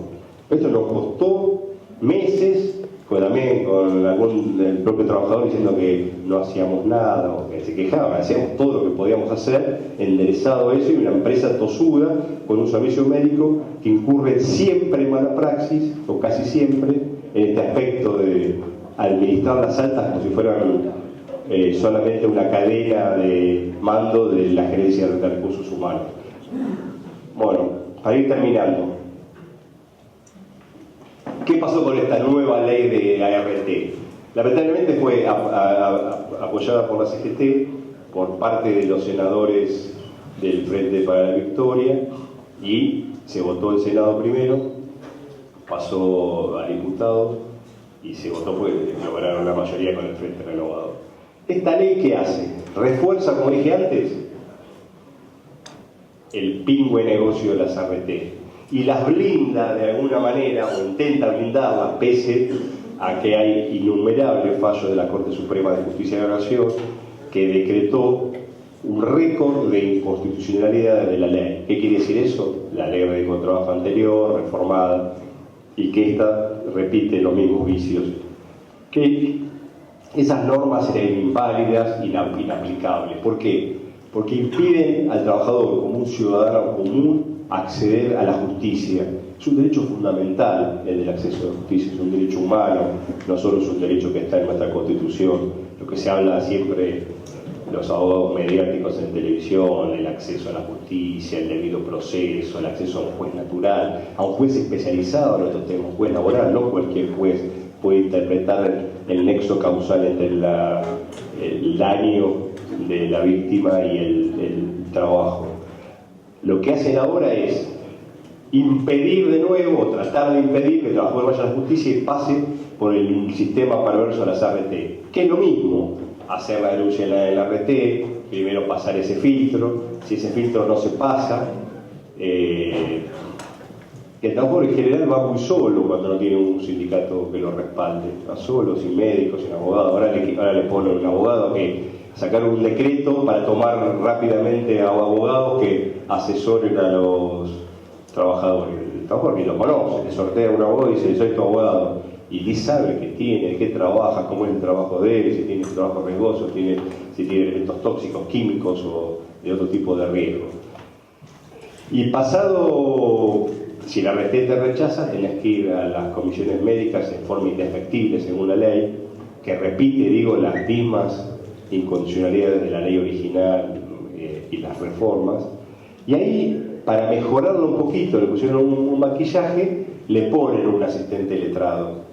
Esto nos costó meses, también con el propio trabajador diciendo que no hacíamos nada o que se quejaban, hacíamos todo lo que podíamos hacer, enderezado eso, y una empresa tosuda con un servicio médico que incurre siempre en mala praxis, o casi siempre, en este aspecto de administrar las altas como si fueran solamente una cadena de mando de la gerencia de recursos humanos. Bueno, para ir terminando, ¿qué pasó con esta nueva ley de ART? Lamentablemente fue apoyada por la CGT, por parte de los senadores del Frente para la Victoria, y se votó en Senado primero, pasó a diputados y se votó porque lograron la mayoría con el Frente Renovador. ¿Esta ley qué hace? Refuerza, como dije antes, el pingüe negocio de las ART y las blinda de alguna manera, o intenta blindarlas, pese a que hay innumerables fallos de la Corte Suprema de Justicia de la Nación que decretó un récord de inconstitucionalidad de la ley. ¿Qué quiere decir eso? La ley de contrabajo anterior, reformada, y que esta repite los mismos vicios. Que esas normas eran inválidas y inaplicables. ¿Por qué? Porque impiden al trabajador como un ciudadano común acceder a la justicia. Es un derecho fundamental el del acceso a la justicia, es un derecho humano, no solo es un derecho que está en nuestra Constitución. Lo que se habla siempre los abogados mediáticos en televisión, el acceso a la justicia, el debido proceso, el acceso a un juez natural, a un juez especializado, nosotros tenemos un juez laboral, no cualquier juez puede interpretar el nexo causal entre el daño de la víctima y el trabajo. Lo que hacen ahora es impedir de nuevo, tratar de impedir que el trabajador vaya a la justicia y pase por el sistema perverso de las ART, que es lo mismo, hacer la denuncia en la RT, primero pasar ese filtro, si ese filtro no se pasa, el trabajador en general va muy solo cuando no tiene un sindicato que lo respalde, va solo, sin médico, sin abogado. Ahora le ponen un abogado que sacar un decreto para tomar rápidamente a abogados que asesoren a los trabajadores. El trabajador ni lo conoce, le sortea a un abogado y dice: soy tu abogado, y ni sabe qué tiene, qué trabaja, cómo es el trabajo de él, si tiene un trabajo riesgoso, si tiene elementos tóxicos, químicos o de otro tipo de riesgo. Y pasado, si la RT te rechaza, tenés que ir a las comisiones médicas en forma indefectible según la ley, que repite, digo, las mismas incondicionalidades de la ley original y las reformas. Y ahí, para mejorarlo un poquito, le pusieron un maquillaje, le ponen un asistente letrado,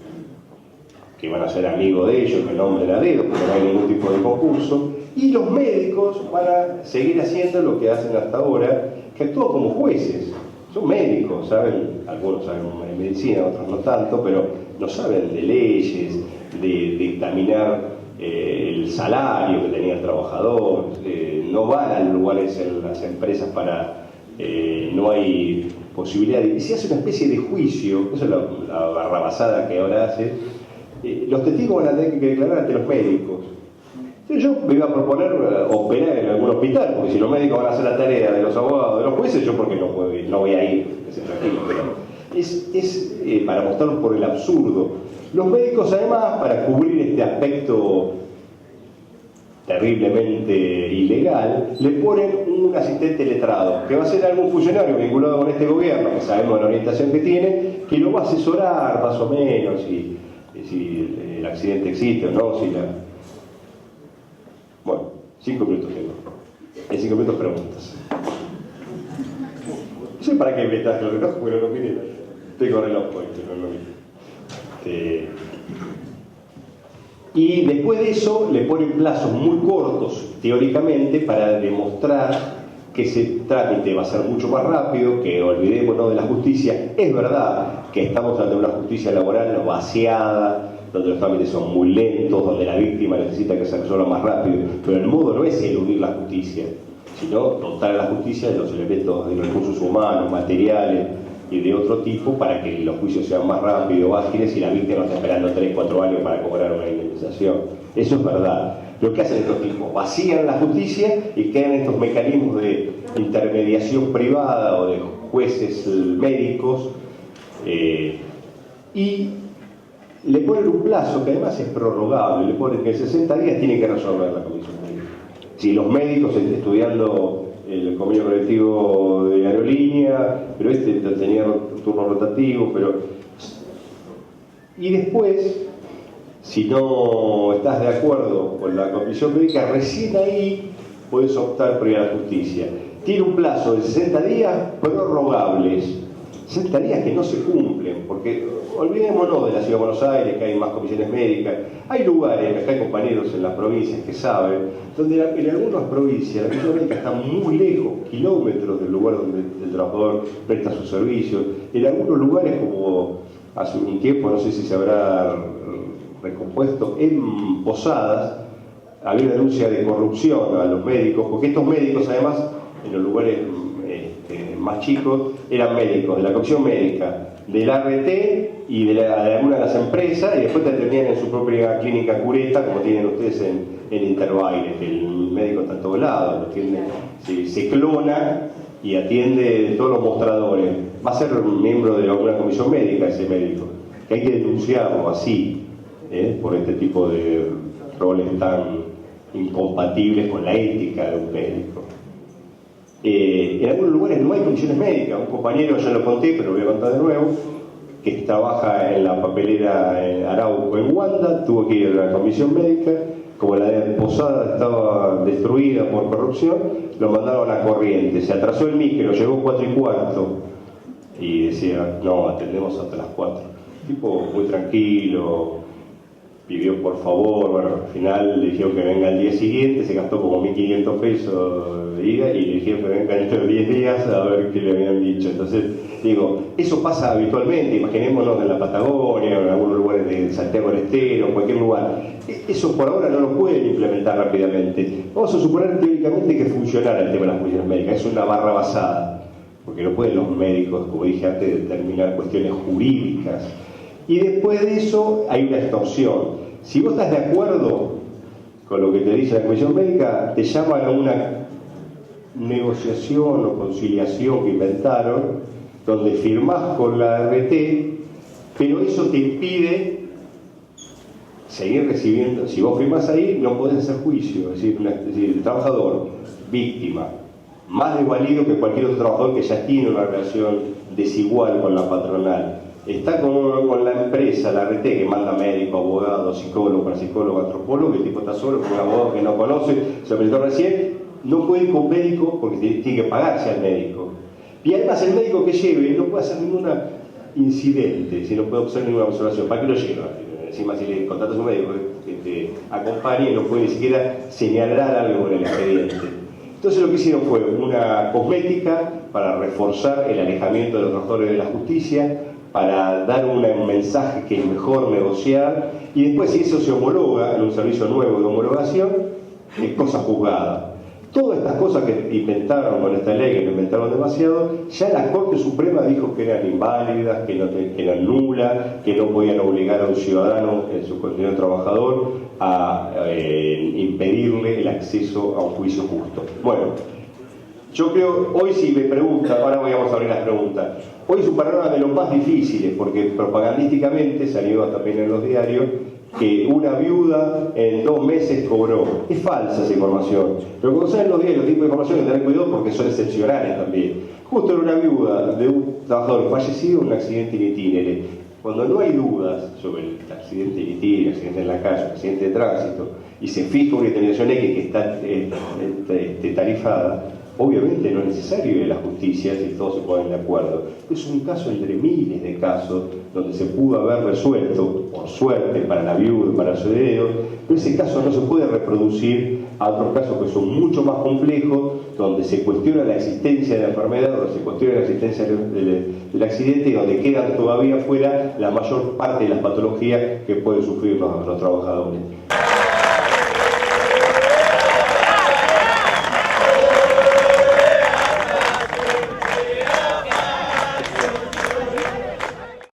que van a ser amigos de ellos, que nombren a dedo, porque no hay ningún tipo de concurso, y los médicos van a seguir haciendo lo que hacen hasta ahora, que actúan como jueces. Son médicos, ¿saben? Algunos saben de medicina, otros no tanto, pero no saben de leyes, de dictaminar el salario que tenía el trabajador, no van a lugares en las empresas para... no hay posibilidad de... Y se hace una especie de juicio, eso es la barrabasada que ahora hace. Los testigos van a tener que declarar ante los médicos. Entonces yo me iba a proponer operar en algún hospital, porque si los médicos van a hacer la tarea de los abogados, de los jueces, yo porque no voy a ir, ese tranquilo, pero es para mostrarlos por el absurdo. Los médicos, además, para cubrir este aspecto terriblemente ilegal, le ponen un asistente letrado, que va a ser algún funcionario vinculado con este gobierno, que sabemos la orientación que tiene, que lo va a asesorar más o menos si el accidente existe o no, Bueno, 5 minutos tengo. En 5 minutos preguntas. No sé para qué me estás el reloj, porque no lo miré. Tengo reloj hoy, pero no lo miré. Y después de eso le ponen plazos muy cortos, teóricamente, para demostrar que ese trámite va a ser mucho más rápido, que olvidémonos de la justicia. Es verdad que estamos ante una justicia laboral vaciada, donde los trámites son muy lentos, donde la víctima necesita que se resuelva más rápido, pero el modo no es eludir la justicia, sino dotar a la justicia de los elementos de los recursos humanos, materiales y de otro tipo, para que los juicios sean más rápidos, ágiles, y la víctima no está esperando 3-4 años para cobrar una indemnización. Eso es verdad. Lo que hacen estos tipos, vacían la justicia y quedan estos mecanismos de intermediación privada o de jueces médicos, y le ponen un plazo que además es prorrogable, le ponen que en 60 días tiene que resolver la comisión médica. Si los médicos estudiando el convenio colectivo de aerolínea, pero tenía turno rotativo, y después, si no estás de acuerdo con la comisión médica, recién ahí puedes optar por ir a la justicia. Tiene un plazo de 60 días prorrogables, 60 días que no se cumplen, porque olvidémonos de la Ciudad de Buenos Aires, que hay más comisiones médicas. Hay lugares, acá hay compañeros en las provincias que saben, donde en algunas provincias la comisión médica está muy lejos, kilómetros del lugar donde el trabajador presta sus servicios. En algunos lugares, como hace un tiempo, no sé si se habrá recompuesto, en Posadas había una denuncia de corrupción a los médicos, porque estos médicos, además, en los lugares más chicos, eran médicos de la comisión médica, del ART y de alguna de las empresas, y después te atendían en su propia clínica cureta, como tienen ustedes en Interbaile, que el médico está a todos lados, se clona y atiende todos los mostradores. Va a ser un miembro de alguna comisión médica ese médico, que hay que denunciarlo así, por este tipo de roles tan incompatibles con la ética de un médico. En algunos lugares no hay comisiones médicas. Un compañero, ya lo conté, pero lo voy a contar de nuevo, que trabaja en la papelera en Arauco, en Wanda, tuvo que ir a la comisión médica. Como la de Posada estaba destruida por corrupción, lo mandaron a Corrientes. Se atrasó el micro, llegó 4:15 y decía, no, atendemos hasta las 4. Tipo muy tranquilo, pidió por favor, bueno, al final le dijeron que venga el día siguiente, se gastó como 1.500 pesos de ida y le dijeron que venga dentro de 10 días a ver qué le habían dicho. Entonces, digo, eso pasa habitualmente, imaginémonos en la Patagonia, en algunos lugares de Santiago del Estero, en cualquier lugar. Eso por ahora no lo pueden implementar rápidamente. Vamos a suponer teóricamente que funcionara el tema de las comisiones médicas, es una barra basada, porque no pueden los médicos, como dije antes, determinar cuestiones jurídicas. Y después de eso hay una extorsión. Si vos estás de acuerdo con lo que te dice la comisión médica, te llaman a una negociación o conciliación que inventaron, donde firmás con la RT, pero eso te impide seguir recibiendo. Si vos firmás ahí, no podés hacer juicio. Es decir, el trabajador, víctima, más desvalido que cualquier otro trabajador que ya tiene una relación desigual con la patronal. Está con la empresa, la RT, que manda médico, abogado, psicólogo, parapsicólogo, antropólogo, que el tipo está solo, con un abogado que no conoce, se presentó recién, no puede ir con médico porque tiene que pagarse al médico. Y además el médico que lleve no puede hacer ningún incidente, si no puede hacer ninguna observación. ¿Para qué lo lleva? Encima si le contratas a un médico que te acompañe, no puede ni siquiera señalar algo en el expediente. Entonces lo que hicieron fue una cosmética para reforzar el alejamiento de los trabajadores de la justicia, para dar un mensaje que es mejor negociar, y después si eso se homologa en un servicio nuevo de homologación, es cosa juzgada. Todas estas cosas que inventaron con esta ley, que lo inventaron demasiado, ya la Corte Suprema dijo que eran inválidas, que eran nulas, que no podían obligar a un ciudadano en su condición de trabajador a impedirle el acceso a un juicio justo. Bueno, yo creo, hoy si me preguntan, ahora vamos a abrir las preguntas, hoy es un panorama de los más difíciles, porque propagandísticamente salió también en los diarios que una viuda en 2 meses cobró. Es falsa esa información, pero cuando salen los diarios, los tipos de información hay que tener cuidado porque son excepcionales también. Justo era una viuda de un trabajador fallecido en un accidente in itinere. Cuando no hay dudas sobre el accidente in itinere, el accidente en la calle, el accidente de tránsito, y se fija una determinación X que está tarifada, obviamente no es necesario ir a la justicia si todos se ponen de acuerdo. Es un caso entre miles de casos donde se pudo haber resuelto, por suerte, para la viuda, para su heredero, pero ese caso no se puede reproducir a otros casos que son mucho más complejos, donde se cuestiona la existencia de la enfermedad, donde se cuestiona la existencia del accidente y donde quedan todavía fuera la mayor parte de las patologías que pueden sufrir los trabajadores.